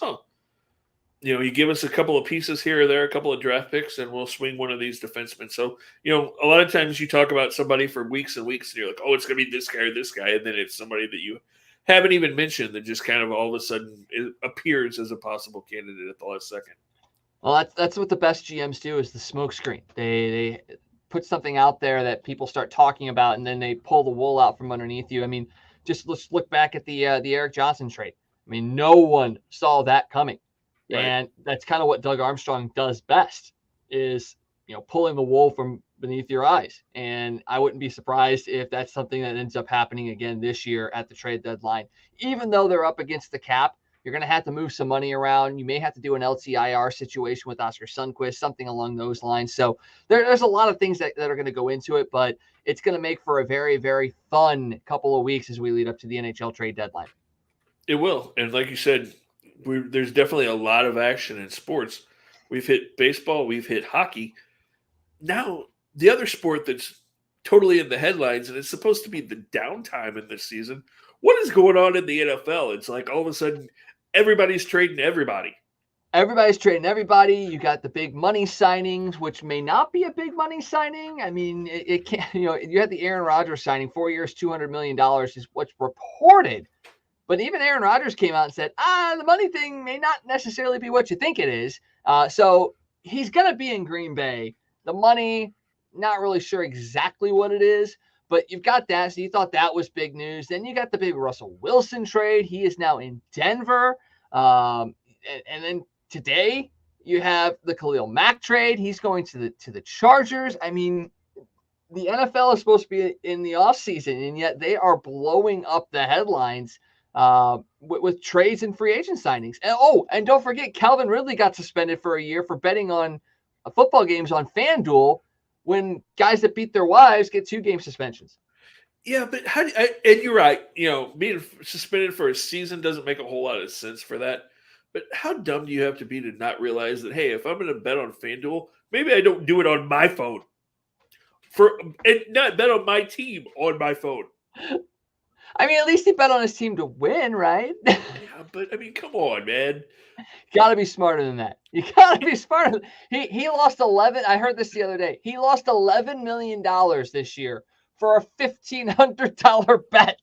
you give us a couple of pieces here or there, a couple of draft picks, and we'll swing one of these defensemen. So, a lot of times you talk about somebody for weeks and weeks, and you're like, oh, it's going to be this guy or this guy, and then it's somebody that you haven't even mentioned that just kind of all of a sudden appears as a possible candidate at the last second. Well, that's what the best GMs do, is the smoke screen. They put something out there that people start talking about, and then they pull the wool out from underneath you. I mean, just let's look back at the Eric Johnson trade. I mean, no one saw that coming. Right. And that's kind of what Doug Armstrong does best, is, pulling the wool from beneath your eyes. And I wouldn't be surprised if that's something that ends up happening again this year at the trade deadline. Even though they're up against the cap, You're going to have to move some money around. You may have to do an LTIR situation with Oscar Sundquist, something along those lines. So there's a lot of things that are going to go into it, but it's going to make for a very, very fun couple of weeks as we lead up to the NHL trade deadline. It will. And like you said, there's definitely a lot of action in sports. We've hit baseball. We've hit hockey. Now, the other sport that's totally in the headlines, and it's supposed to be the downtime in this season, what is going on in the NFL? It's like all of a sudden everybody's trading everybody. Everybody's trading everybody. You got the big money signings, which may not be a big money signing. I mean, it can't, you had the Aaron Rodgers signing, 4 years, $200 million is what's reported. But even Aaron Rodgers came out and said, the money thing may not necessarily be what you think it is. So he's going to be in Green Bay. The money, not really sure exactly what it is, but you've got that. So you thought that was big news. Then you got the big Russell Wilson trade. He is now in Denver. And then today you have the Khalil Mack trade. He's going to the Chargers. I mean, the NFL is supposed to be in the offseason, and yet they are blowing up the headlines with trades and free agent signings. And don't forget, Calvin Ridley got suspended for a year for betting on football games on FanDuel when guys that beat their wives get 2-game suspensions. Yeah, but and you're right. Being suspended for a season doesn't make a whole lot of sense for that. But how dumb do you have to be to not realize that, hey, if I'm going to bet on FanDuel, maybe I don't do it on my phone and not bet on my team on my phone. I mean, at least he bet on his team to win, right? Yeah, but I mean, come on, man. Got to be smarter than that. You got to be smarter. He lost 11. I heard this the other day. He lost $11 million this year for a $1,500 bet.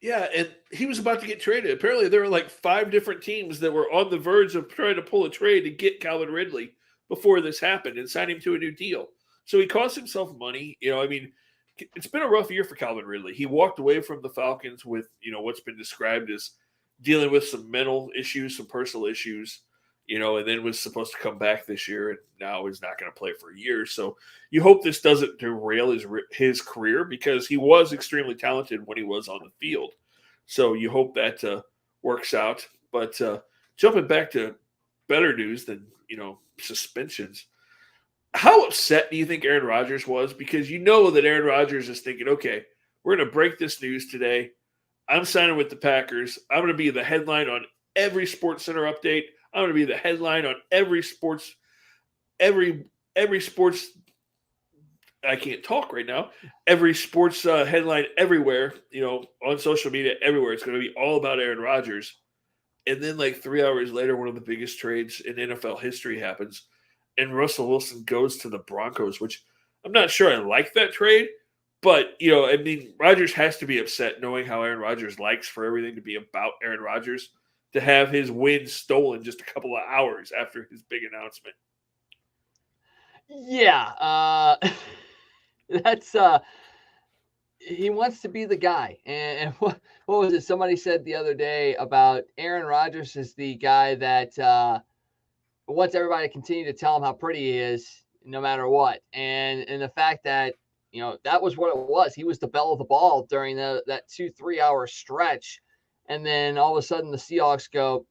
Yeah, and he was about to get traded. Apparently, there were like 5 different teams that were on the verge of trying to pull a trade to get Calvin Ridley before this happened and sign him to a new deal. So he cost himself money. I mean, it's been a rough year for Calvin Ridley. He walked away from the Falcons with, what's been described as dealing with some mental issues, some personal issues, and then was supposed to come back this year and now is not going to play for a year. So you hope this doesn't derail his career because he was extremely talented when he was on the field. So you hope that works out. But jumping back to better news than, suspensions, how upset do you think Aaron Rodgers was? Because that Aaron Rodgers is thinking, okay, we're going to break this news today. I'm signing with the Packers. I'm going to be the headline on every Sports Center update. I'm going to be the headline on every sports. I can't talk right now. Every sports headline everywhere, on social media, everywhere. It's going to be all about Aaron Rodgers. And then 3 hours later, one of the biggest trades in NFL history happens. And Russell Wilson goes to the Broncos, which I'm not sure I like that trade. But, Rodgers has to be upset knowing how Aaron Rodgers likes for everything to be about Aaron Rodgers, to have his win stolen just a couple of hours after his big announcement. Yeah. That's he wants to be the guy. And what was it? Somebody said the other day about Aaron Rodgers is the guy that wants everybody to continue to tell him how pretty he is no matter what. And the fact that, that was what it was. He was the belle of the ball during that 2-3 hour stretch. And then all of a sudden the Seahawks go,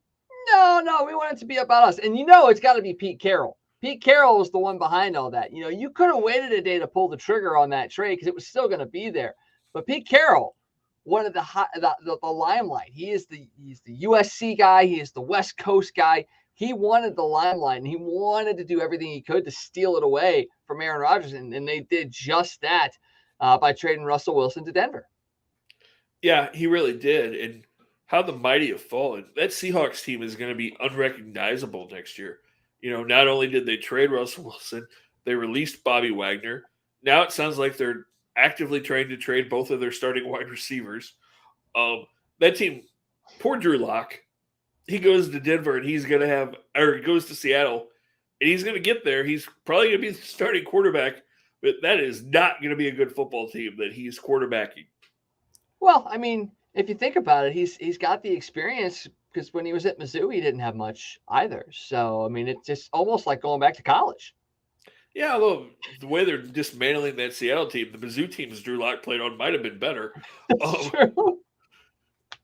no, we want it to be about us. And it's got to be Pete Carroll. Pete Carroll was the one behind all that. You could have waited a day to pull the trigger on that trade because it was still going to be there. But Pete Carroll wanted the limelight. He's the USC guy. He is the West Coast guy. He wanted the limelight, and he wanted to do everything he could to steal it away from Aaron Rodgers, and they did just that by trading Russell Wilson to Denver. Yeah, he really did. And how the mighty have fallen. That Seahawks team is going to be unrecognizable next year. Not only did they trade Russell Wilson, they released Bobby Wagner. Now it sounds like they're actively trying to trade both of their starting wide receivers. That team, poor Drew Lock, he goes to Denver and he goes to Seattle and he's going to get there. He's probably going to be the starting quarterback, but that is not going to be a good football team that he's quarterbacking. Well, I mean, if you think about it, he's got the experience because when he was at Mizzou, he didn't have much either. So, I mean, it's just almost like going back to college. Yeah, although the way they're dismantling that Seattle team, the Mizzou teams Drew Lock played on might have been better. True.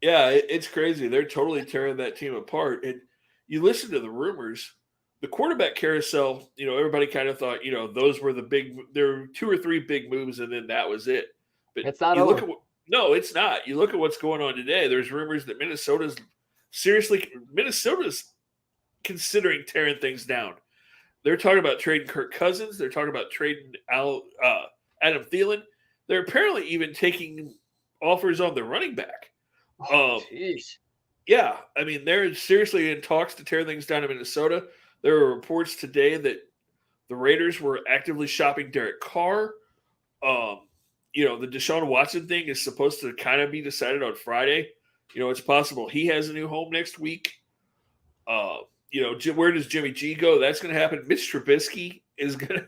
Yeah, it's crazy. They're totally tearing that team apart. And you listen to the rumors, the quarterback carousel, everybody kind of thought, those were there were 2 or 3 big moves and then that was it. But It's not you look over. at no, it's not. You look at what's going on today. There's rumors that Minnesota's considering tearing things down. They're talking about trading Kirk Cousins. They're talking about trading Adam Thielen. They're apparently even taking offers on the running back. Jeez. Yeah, I mean, they're seriously in talks to tear things down in Minnesota. There were reports today that the Raiders were actively shopping Derek Carr. The Deshaun Watson thing is supposed to kind of be decided on Friday. It's possible he has a new home next week. Where does Jimmy G go? That's going to happen. Mitch Trubisky is going to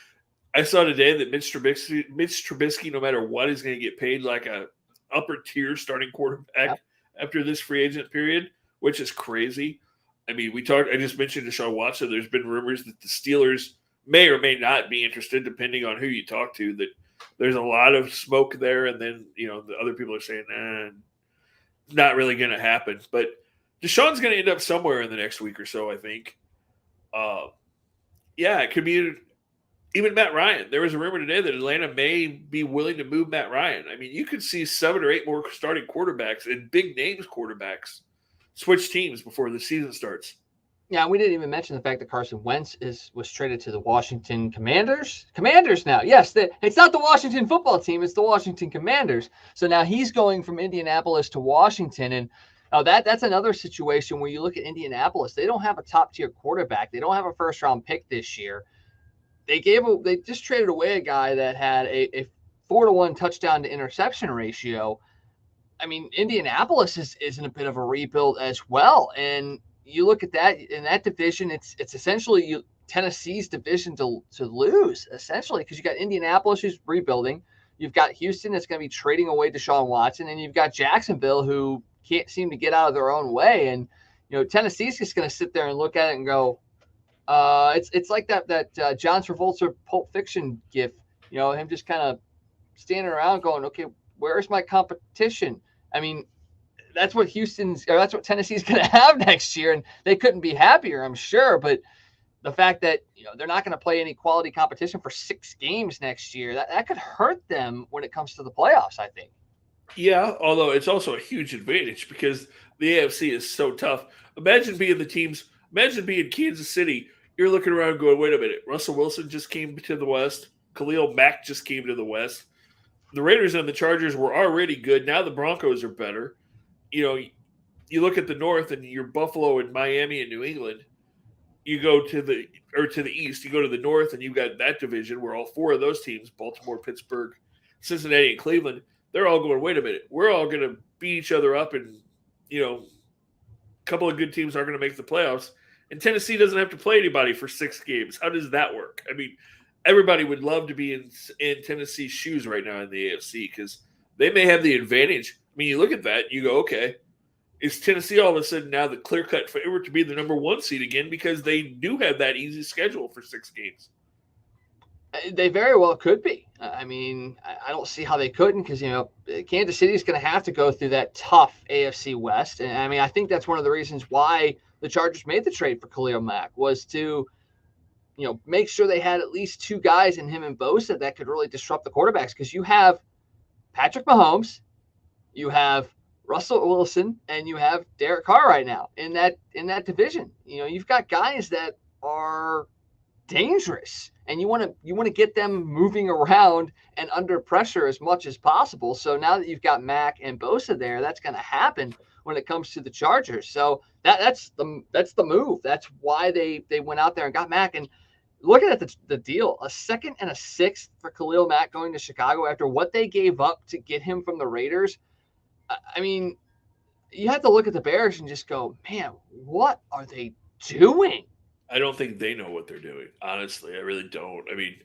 – I saw today that Mitch Trubisky, no matter what, is going to get paid like a upper-tier starting quarterback after this free agent period, which is crazy. I mean, I just mentioned Deshaun Watson. There's been rumors that the Steelers may or may not be interested, depending on who you talk to, that there's a lot of smoke there. And then, the other people are saying, not really going to happen. But Deshaun's going to end up somewhere in the next week or so, I think. It could be even Matt Ryan. There was a rumor today that Atlanta may be willing to move Matt Ryan. I mean, you could see 7 or 8 more starting quarterbacks and big names quarterbacks switch teams before the season starts. Yeah, we didn't even mention the fact that Carson Wentz was traded to the Washington Commanders. Commanders now. Yes, it's not the Washington football team. It's the Washington Commanders. So now he's going from Indianapolis to Washington. And that's another situation where you look at Indianapolis. They don't have a top-tier quarterback. They don't have a first-round pick this year. They just traded away a guy that had a 4-to-1 touchdown to interception ratio. I mean, Indianapolis is in a bit of a rebuild as well. And you look at that in that division, it's essentially Tennessee's division to lose, essentially, because you got Indianapolis who's rebuilding. You've got Houston that's going to be trading away Deshaun Watson, and you've got Jacksonville who can't seem to get out of their own way. And Tennessee's just going to sit there and look at it and go, it's like that John Travolta Pulp Fiction gif, him just kind of standing around going, okay, where's my competition? I mean, that's what Tennessee's going to have next year, and they couldn't be happier, I'm sure. But the fact that they're not going to play any quality competition for 6 games next year, that could hurt them when it comes to the playoffs, I think. Yeah, although it's also a huge advantage because the AFC is so tough. Imagine being Kansas City. You're looking around going, wait a minute, Russell Wilson just came to the West. Khalil Mack just came to the West. The Raiders and the Chargers were already good. Now the Broncos are better. You look at the North and you're Buffalo and Miami and New England. You go to the East, you go to the North and you've got that division where all 4 of those teams, Baltimore, Pittsburgh, Cincinnati, and Cleveland, they're all going, wait a minute, we're all going to beat each other up and, a couple of good teams aren't going to make the playoffs. And Tennessee doesn't have to play anybody for 6 games. How does that work? I mean, everybody would love to be in Tennessee's shoes right now in the AFC because they may have the advantage. I mean, you look at that, you go, okay, is Tennessee all of a sudden now the clear-cut favorite to be the number 1 seed again because they do have that easy schedule for 6 games? They very well could be. I mean, I don't see how they couldn't because, Kansas City is going to have to go through that tough AFC West. And, I mean, I think that's one of the reasons why the Chargers made the trade for Khalil Mack was to, make sure they had at least 2 guys in him and Bosa that could really disrupt the quarterbacks because you have Patrick Mahomes, you have Russell Wilson, and you have Derek Carr right now in that division. You've got guys that are dangerous, and you want to get them moving around and under pressure as much as possible. So now that you've got Mack and Bosa there, that's going to happen when it comes to the Chargers. So that's the move. That's why they went out there and got Mack. And looking at the deal, a 2nd and a 6th for Khalil Mack going to Chicago after what they gave up to get him from the Raiders. I mean, you have to look at the Bears and just go, man, what are they doing? I don't think they know what they're doing. Honestly, I really don't. I mean,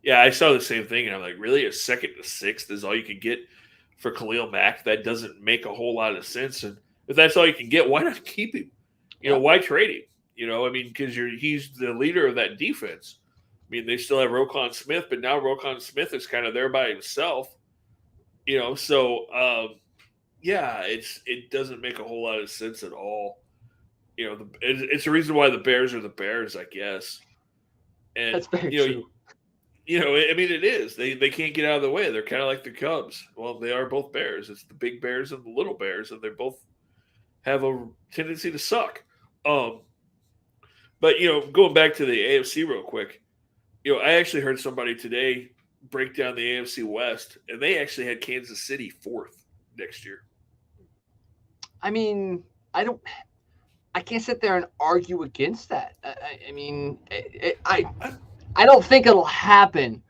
yeah, I saw the same thing, and I'm like, really, a 2nd and a 6th is all you can get for Khalil Mack? That doesn't make a whole lot of sense. And if that's all you can get, why not keep him? Why trade him? I mean, because he's the leader of that defense. I mean, they still have Roquan Smith, but now Roquan Smith is kind of there by himself. So yeah, it doesn't make a whole lot of sense at all. It's the reason why the Bears are the Bears, I guess. And That's very true. I mean, it is. They can't get out of the way. They're kind of like the Cubs. Well, they are both Bears. It's the big Bears and the little Bears, and they both have a tendency to suck. Um, but going back to the AFC real quick, I actually heard somebody today break down the AFC West, and they actually had Kansas City fourth next year. I mean, I can't sit there and argue against that. I don't think it'll happen,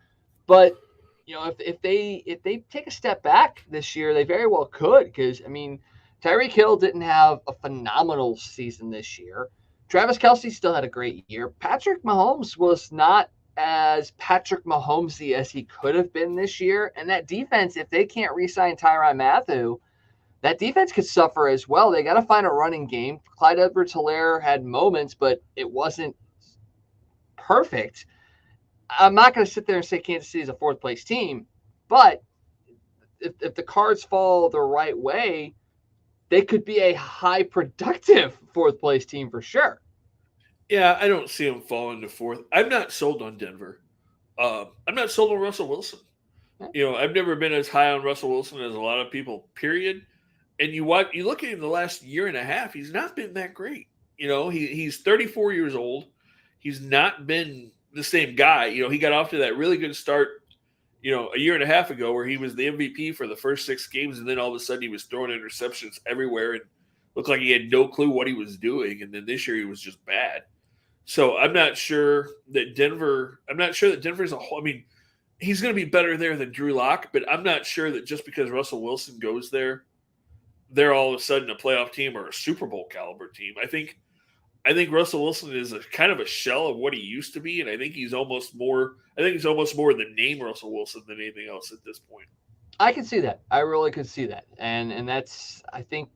but if they take a step back this year, they very well could. Because Tyreek Hill didn't have a phenomenal season this year. Travis Kelce still had a great year. Patrick Mahomes was not as Patrick Mahomesy as he could have been this year. And that defense, if they can't re-sign Tyrann Mathieu, that defense could suffer as well. They got to find a running game. Clyde Edwards-Helaire had moments, but it wasn't perfect. I'm not going to sit there and say Kansas City is a fourth-place team, but if the cards fall the right way, they could be a high-productive fourth-place team for sure. Yeah, I don't see them falling to fourth. I'm not sold on Denver. I'm not sold on Russell Wilson. I've never been as high on Russell Wilson as a lot of people, period. And you look at him the last year and a half, he's not been that great. He's 34 years old. He's not been the same guy. He got off to that really good start, a year and a half ago where he was the MVP for the first 6 games, and then all of a sudden he was throwing interceptions everywhere and looked like he had no clue what he was doing. And then this year he was just bad. So I'm not sure that Denver's a whole. I mean, he's going to be better there than Drew Lock, but I'm not sure that just because Russell Wilson goes there, they're all of a sudden a playoff team or a Super Bowl caliber team. I think Russell Wilson is a kind of a shell of what he used to be, and I think he's almost more the name Russell Wilson than anything else at this point. I can see that. I really could see that, and that's, I think,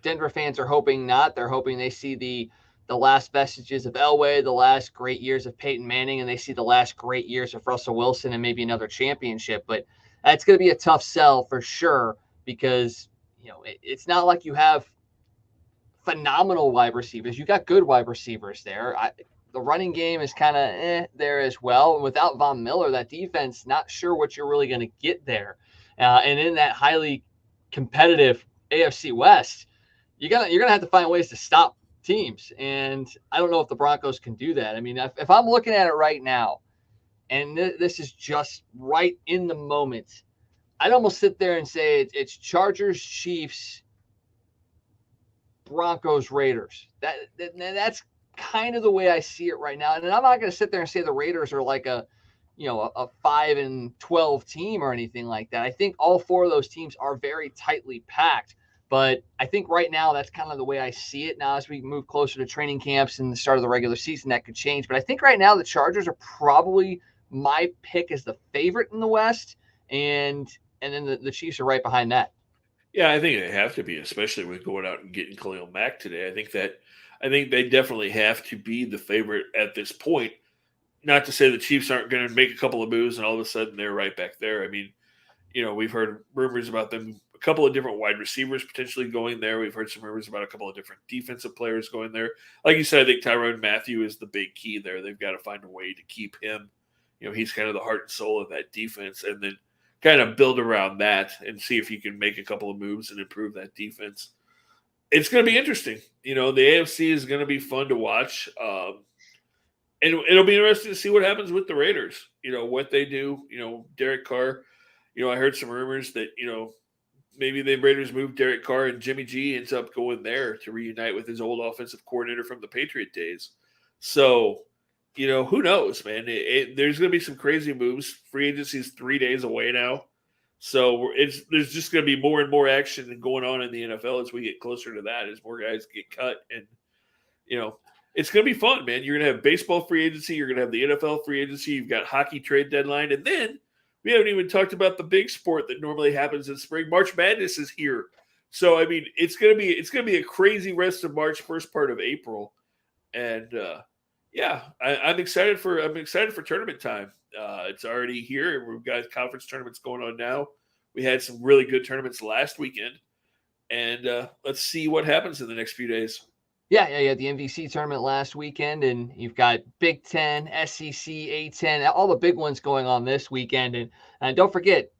Denver fans are hoping not. They're hoping they see the last vestiges of Elway, the last great years of Peyton Manning, and they see the last great years of Russell Wilson and maybe another championship. But that's going to be a tough sell for sure, because it's not like you have phenomenal wide receivers. You got good wide receivers there. The running game is kind of there as well. And without Von Miller, that defense, not sure what you're really going to get there. And in that highly competitive AFC West, you're gonna have to find ways to stop teams. And I don't know if the Broncos can do that. I mean, if I'm looking at it right now, and this is just right in the moment, I'd almost sit there and say it's Chargers, Chiefs, Broncos, Raiders. That's kind of the way I see it right now. And I'm not going to sit there and say the Raiders are like a 5-12 team or anything like that. I think all 4 of those teams are very tightly packed. But I think right now that's kind of the way I see it. Now, as we move closer to training camps and the start of the regular season, that could change. But I think right now the Chargers are probably my pick as the favorite in the West, and then the Chiefs are right behind that. Yeah, I think they have to be, especially with going out and getting Khalil Mack today. I think they definitely have to be the favorite at this point. Not to say the Chiefs aren't going to make a couple of moves and all of a sudden they're right back there. I mean, we've heard rumors about them, a couple of different wide receivers potentially going there. We've heard some rumors about a couple of different defensive players going there. Like you said, I think Tyrann Mathieu is the big key there. They've got to find a way to keep him. He's kind of the heart and soul of that defense, and then kind of build around that and see if you can make a couple of moves and improve that defense. It's going to be interesting. The AFC is going to be fun to watch. And it'll be interesting to see what happens with the Raiders, what they do. Derek Carr, I heard some rumors that, maybe the Raiders move Derek Carr and Jimmy G ends up going there to reunite with his old offensive coordinator from the Patriot days. So, who knows, man? There's going to be some crazy moves. Free agency is 3 days away now. So there's just going to be more and more action going on in the NFL as we get closer to that, as more guys get cut. And, it's going to be fun, man. You're going to have baseball free agency. You're going to have the NFL free agency. You've got hockey trade deadline. And then we haven't even talked about the big sport that normally happens in spring. March Madness is here. So, I mean, it's going to be a crazy rest of March, first part of April. And, I'm excited for tournament time. It's already here. We've got conference tournaments going on now We had some really good tournaments last weekend, and let's see what happens in the next few days. Yeah, the MVC tournament last weekend, and you've got Big Ten, SEC, A10, all the big ones going on this weekend. And don't forget,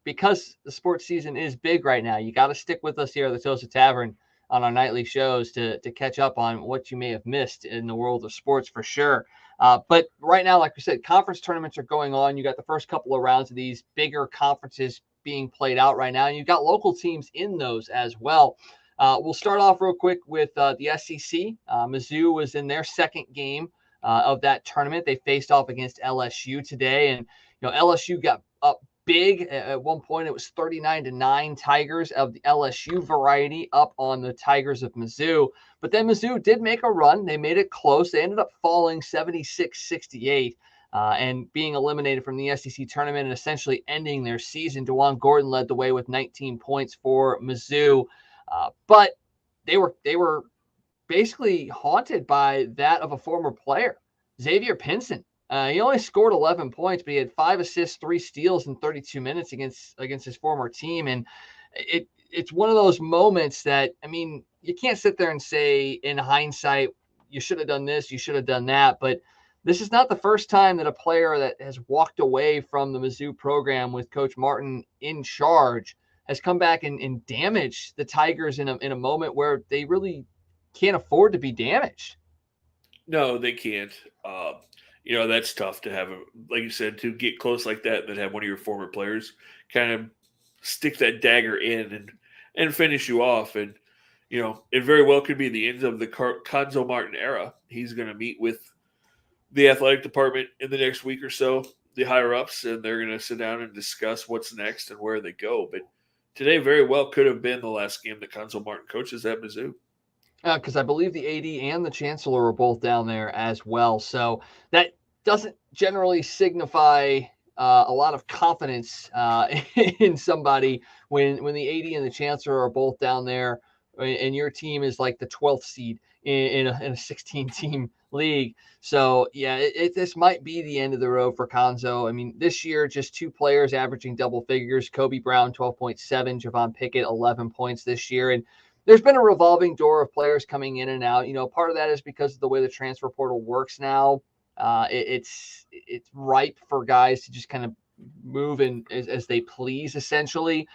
because the sports season is big right now, you got to stick with us here at the Toasted Tavern on our nightly shows to catch up on what you may have missed in the world of sports for sure. But right now, like we said, conference tournaments are going on. You got the first couple of rounds of these bigger conferences being played out right now, and you've got local teams in those as well. We'll start off real quick with the SEC. Mizzou was in their second game of that tournament. They faced off against LSU today, and LSU got up big. At one point, it was 39-9 Tigers of the LSU variety up on the Tigers of Mizzou. But then Mizzou did make a run. They made it close. They ended up falling 76-68 and being eliminated from the SEC tournament and essentially ending their season. DeJuan Gordon led the way with 19 points for Mizzou. But they were basically haunted by that of a former player, Xavier Pinson. He only scored 11 points, but he had 5 assists, 3 steals in 32 minutes against his former team. And it's one of those moments that, you can't sit there and say in hindsight, you should have done this, you should have done that. But this is not the first time that a player that has walked away from the Mizzou program with Coach Martin in charge has come back and damaged the Tigers in a moment where they really can't afford to be damaged. No, they can't. That's tough to have, like you said, to get close like that and have one of your former players kind of stick that dagger in and finish you off. And, it very well could be the end of the Cuonzo Martin era. He's going to meet with the athletic department in the next week or so, the higher-ups, and they're going to sit down and discuss what's next and where they go. But today very well could have been the last game that Cuonzo Martin coaches at Mizzou. Because I believe the AD and the Chancellor were both down there as well. So that doesn't generally signify a lot of confidence in somebody when the AD and the Chancellor are both down there and your team is like the 12th seed in a 16-team league. So, yeah, this might be the end of the road for Cuonzo. This year, just 2 players averaging double figures. Kobe Brown, 12.7. Javon Pickett, 11 points this year. And there's been a revolving door of players coming in and out. Part of that is because of the way the transfer portal works now. It's ripe for guys to just kind of move in as they please, essentially.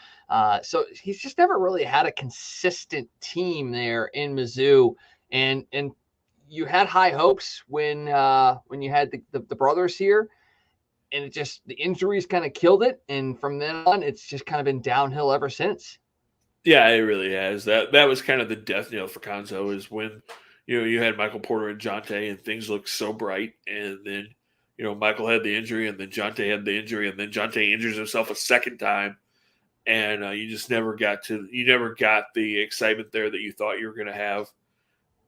So he's just never really had a consistent team there in Mizzou. And you had high hopes when you had the brothers here, and the injuries kind of killed it. And from then on, it's just kind of been downhill ever since. Yeah, it really has. That was kind of the death knell for Cuonzo, is when you had Michael Porter and Jonte and things looked so bright, and then Michael had the injury, and then Jonte had the injury, and then Jonte injures himself a second time, and you just never got the excitement there that you thought you were going to have.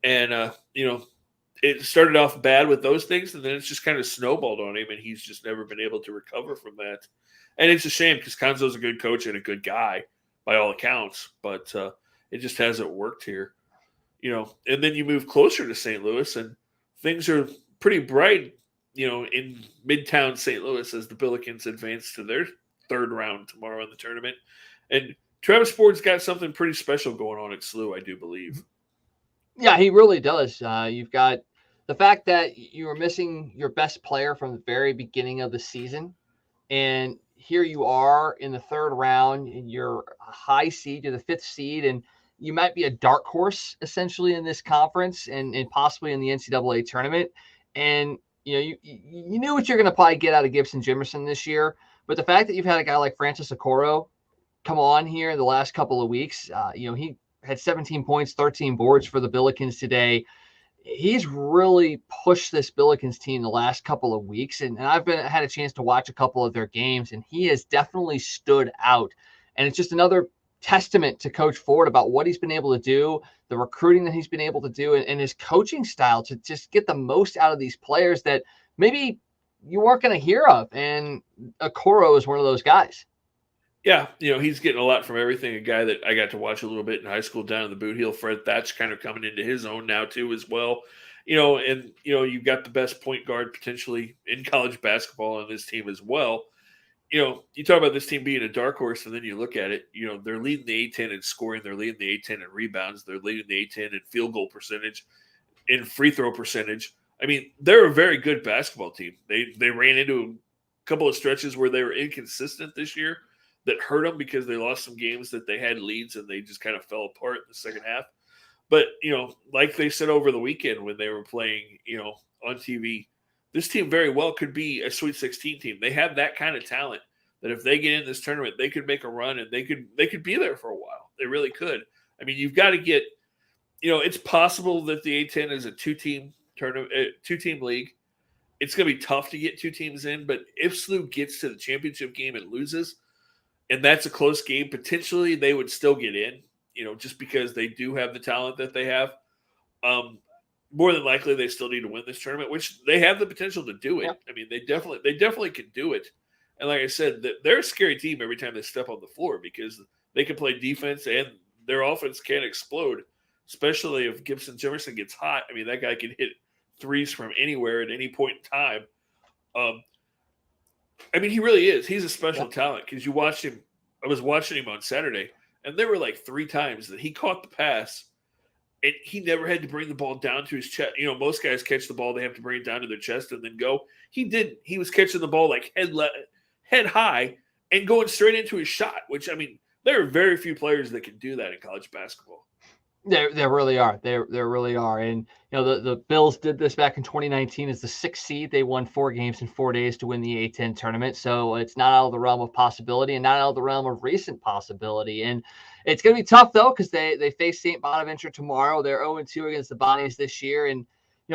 And it started off bad with those things, and then it's just kind of snowballed on him, and he's just never been able to recover from that. And it's a shame because Cuonzo's a good coach and a good guy by all accounts, but it just hasn't worked here. And then you move closer to St. Louis, and things are pretty bright, in Midtown St. Louis as the Billikens advance to their third round tomorrow in the tournament. And Travis Ford's got something pretty special going on at SLU, I do believe. Yeah, he really does. You've got the fact that you were missing your best player from the very beginning of the season, and here you are in the third round, and you're a high seed, you're the 5th seed, and you might be a dark horse essentially in this conference and possibly in the NCAA tournament. And you knew what you're going to probably get out of Gibson Jimerson this year, but the fact that you've had a guy like Francis Okoro come on here the last couple of weeks, he had 17 points, 13 boards for the Billikens today. He's really pushed this Billikens team the last couple of weeks, and I've had a chance to watch a couple of their games, and he has definitely stood out. And it's just another testament to Coach Ford about what he's been able to do, the recruiting that he's been able to do, and his coaching style to just get the most out of these players that maybe you weren't going to hear of. And Okoro is one of those guys. Yeah, he's getting a lot from everything. A guy that I got to watch a little bit in high school down in the Boot Heel, Fred Thatch, kind of coming into his own now too as well. You've got the best point guard potentially in college basketball on this team as well. you talk about this team being a dark horse, and then you look at it, they're leading the A10 in scoring, they're leading the A10 in rebounds, they're leading the A10 in field goal percentage, in free throw percentage. I mean, they're a very good basketball team. They ran into a couple of stretches where they were inconsistent this year that hurt them because they lost some games that they had leads and they just kind of fell apart in the second half. But, like they said over the weekend when they were playing, on TV, this team very well could be a Sweet 16 team. They have that kind of talent that if they get in this tournament, they could make a run and they could be there for a while. They really could. I mean, you've got to get, it's possible that the A10 is a two-team tournament, two-team league. It's going to be tough to get two teams in, but if SLU gets to the championship game and loses, and that's a close game, potentially they would still get in, just because they do have the talent that they have. More than likely, they still need to win this tournament, which they have the potential to do it. Yeah. I mean, they definitely can do it. And like I said, they're a scary team every time they step on the floor because they can play defense and their offense can explode, especially if Gibson Jimerson gets hot. I mean, that guy can hit threes from anywhere at any point in time. I mean, he really is. He's a special talent because you watched him. I was watching him on Saturday, and there were like 3 times that he caught the pass, and he never had to bring the ball down to his chest. Most guys catch the ball, they have to bring it down to their chest and then go. He didn't. He was catching the ball like head high and going straight into his shot, which, I mean, there are very few players that can do that in college basketball. There really are. There really are. And, the Bills did this back in 2019 as the 6th seed. They won 4 games in 4 days to win the A10 tournament. So it's not out of the realm of possibility and not out of the realm of recent possibility. And it's going to be tough, though, because they face St. Bonaventure tomorrow. They're 0-2 against the Bonnies this year. And,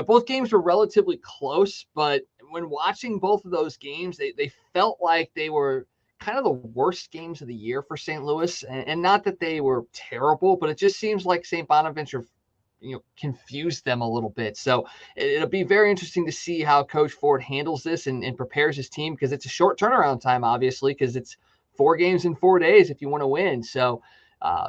both games were relatively close. But when watching both of those games, they felt like they were kind of the worst games of the year for St. Louis, and not that they were terrible, but it just seems like St. Bonaventure, confused them a little bit. So it'll be very interesting to see how Coach Ford handles this and prepares his team, because it's a short turnaround time, obviously, because it's 4 games in 4 days if you want to win. So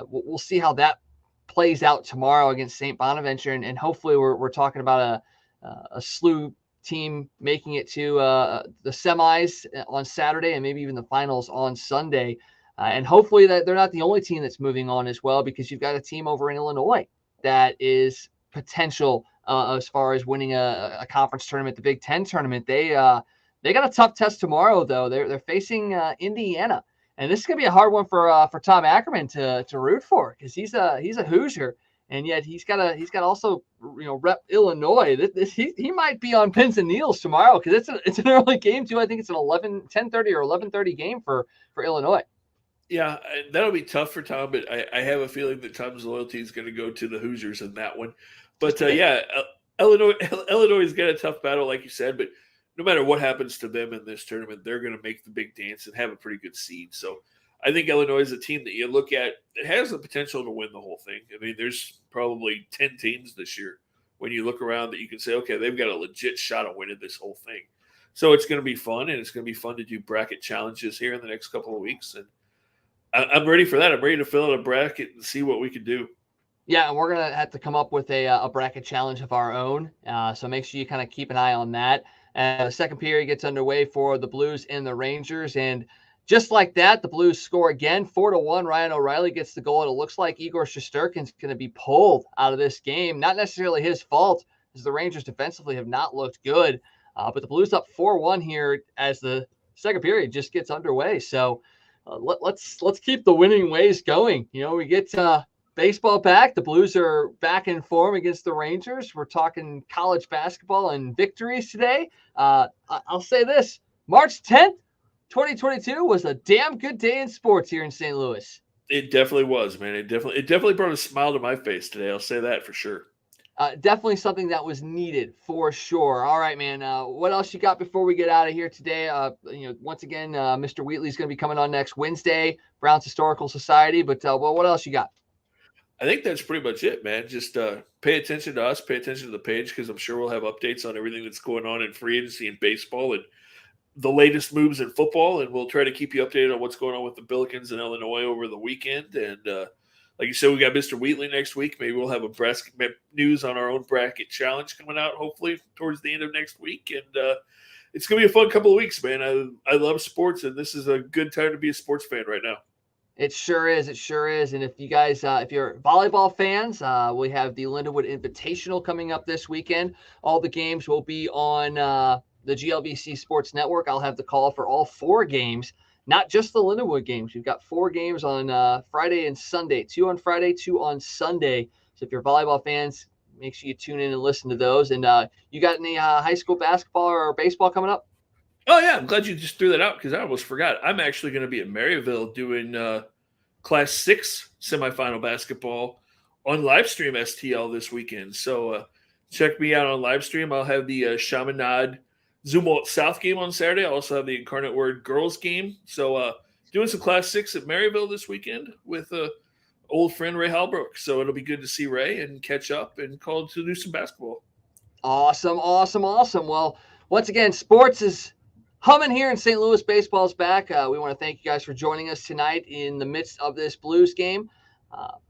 we'll see how that plays out tomorrow against St. Bonaventure, and hopefully we're talking about a SLU team making it to the semis on Saturday and maybe even the finals on Sunday. And hopefully that they're not the only team that's moving on as well, because you've got a team over in Illinois that is potential as far as winning a conference tournament, the Big Ten tournament. They got a tough test tomorrow, though. They're facing Indiana. And this is going to be a hard one for Tom Ackerman to root for, because he's a Hoosier. And yet he's got also rep Illinois. He might be on pins and needles tomorrow, because it's an early game too. I think it's an 10:30 or 11:30 game for Illinois. Yeah, that'll be tough for Tom, but I have a feeling that Tom's loyalty is going to go to the Hoosiers in that one. But Illinois has got a tough battle, like you said. But no matter what happens to them in this tournament, they're going to make the big dance and have a pretty good seed. So I think Illinois is a team that you look at that has the potential to win the whole thing. I mean, there's probably 10 teams this year when you look around that you can say, okay, they've got a legit shot at winning this whole thing. So it's going to be fun, and it's going to be fun to do bracket challenges here in the next couple of weeks. And I'm ready for that. I'm ready to fill out a bracket and see what we can do. Yeah, and we're going to have to come up with a bracket challenge of our own. So make sure you kind of keep an eye on that. The second period gets underway for the Blues and the Rangers, and just like that, the Blues score again, 4-1. Ryan O'Reilly gets the goal, and it looks like Igor Shesterkin's going to be pulled out of this game. Not necessarily his fault, as the Rangers defensively have not looked good. But the Blues up 4-1 here as the second period just gets underway. So let's keep the winning ways going. We get baseball back. The Blues are back in form against the Rangers. We're talking college basketball and victories today. I'll say this: March 10th. 2022 was a damn good day in sports here in St. Louis. It definitely was, man. It definitely brought a smile to my face today. I'll say that for sure. Definitely something that was needed for sure. All right, man. What else you got before we get out of here today? Once again, Mr. Wheatley's going to be coming on next Wednesday, Browns Historical Society. But what else you got? I think that's pretty much it, man. Just pay attention to us, pay attention to the page, because I'm sure we'll have updates on everything that's going on in free agency and baseball and the latest moves in football, and we'll try to keep you updated on what's going on with the Billikens in Illinois over the weekend. And like you said, we got Mr. Wheatley next week. Maybe we'll have a news on our own bracket challenge coming out, hopefully towards the end of next week. And it's going to be a fun couple of weeks, man. I love sports, and this is a good time to be a sports fan right now. It sure is. It sure is. And if you guys, if you're volleyball fans, we have the Lindenwood Invitational coming up this weekend. All the games will be on the GLVC Sports Network. I'll have the call for all 4 games, not just the Lindenwood games. We've got 4 games on Friday and Sunday, 2 on Friday, 2 on Sunday. So if you're volleyball fans, make sure you tune in and listen to those. And you got any high school basketball or baseball coming up? Oh, yeah. I'm glad you just threw that out because I almost forgot. I'm actually going to be at Maryville doing Class 6 semifinal basketball on Livestream STL this weekend. So check me out on Livestream. I'll have the Chaminade Zumwalt South game on Saturday. I also have the Incarnate Word girls game. So doing some Class 6 at Maryville this weekend with old friend Ray Halbrook. So it'll be good to see Ray and catch up and call to do some basketball. Awesome. Well, once again, sports is humming here in St. Louis. Baseball's back. We want to thank you guys for joining us tonight in the midst of this Blues game.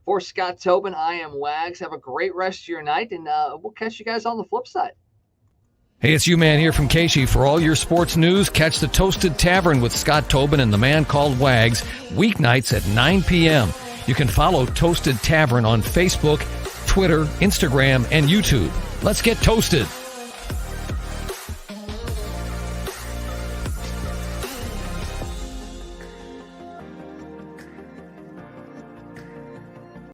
For Scott Tobin, I am Wags. Have a great rest of your night, and we'll catch you guys on the flip side. Hey, it's U-Man here from Casey. For all your sports news, catch the Toasted Tavern with Scott Tobin and the man called Wags, weeknights at 9 p.m. You can follow Toasted Tavern on Facebook, Twitter, Instagram, and YouTube. Let's get toasted.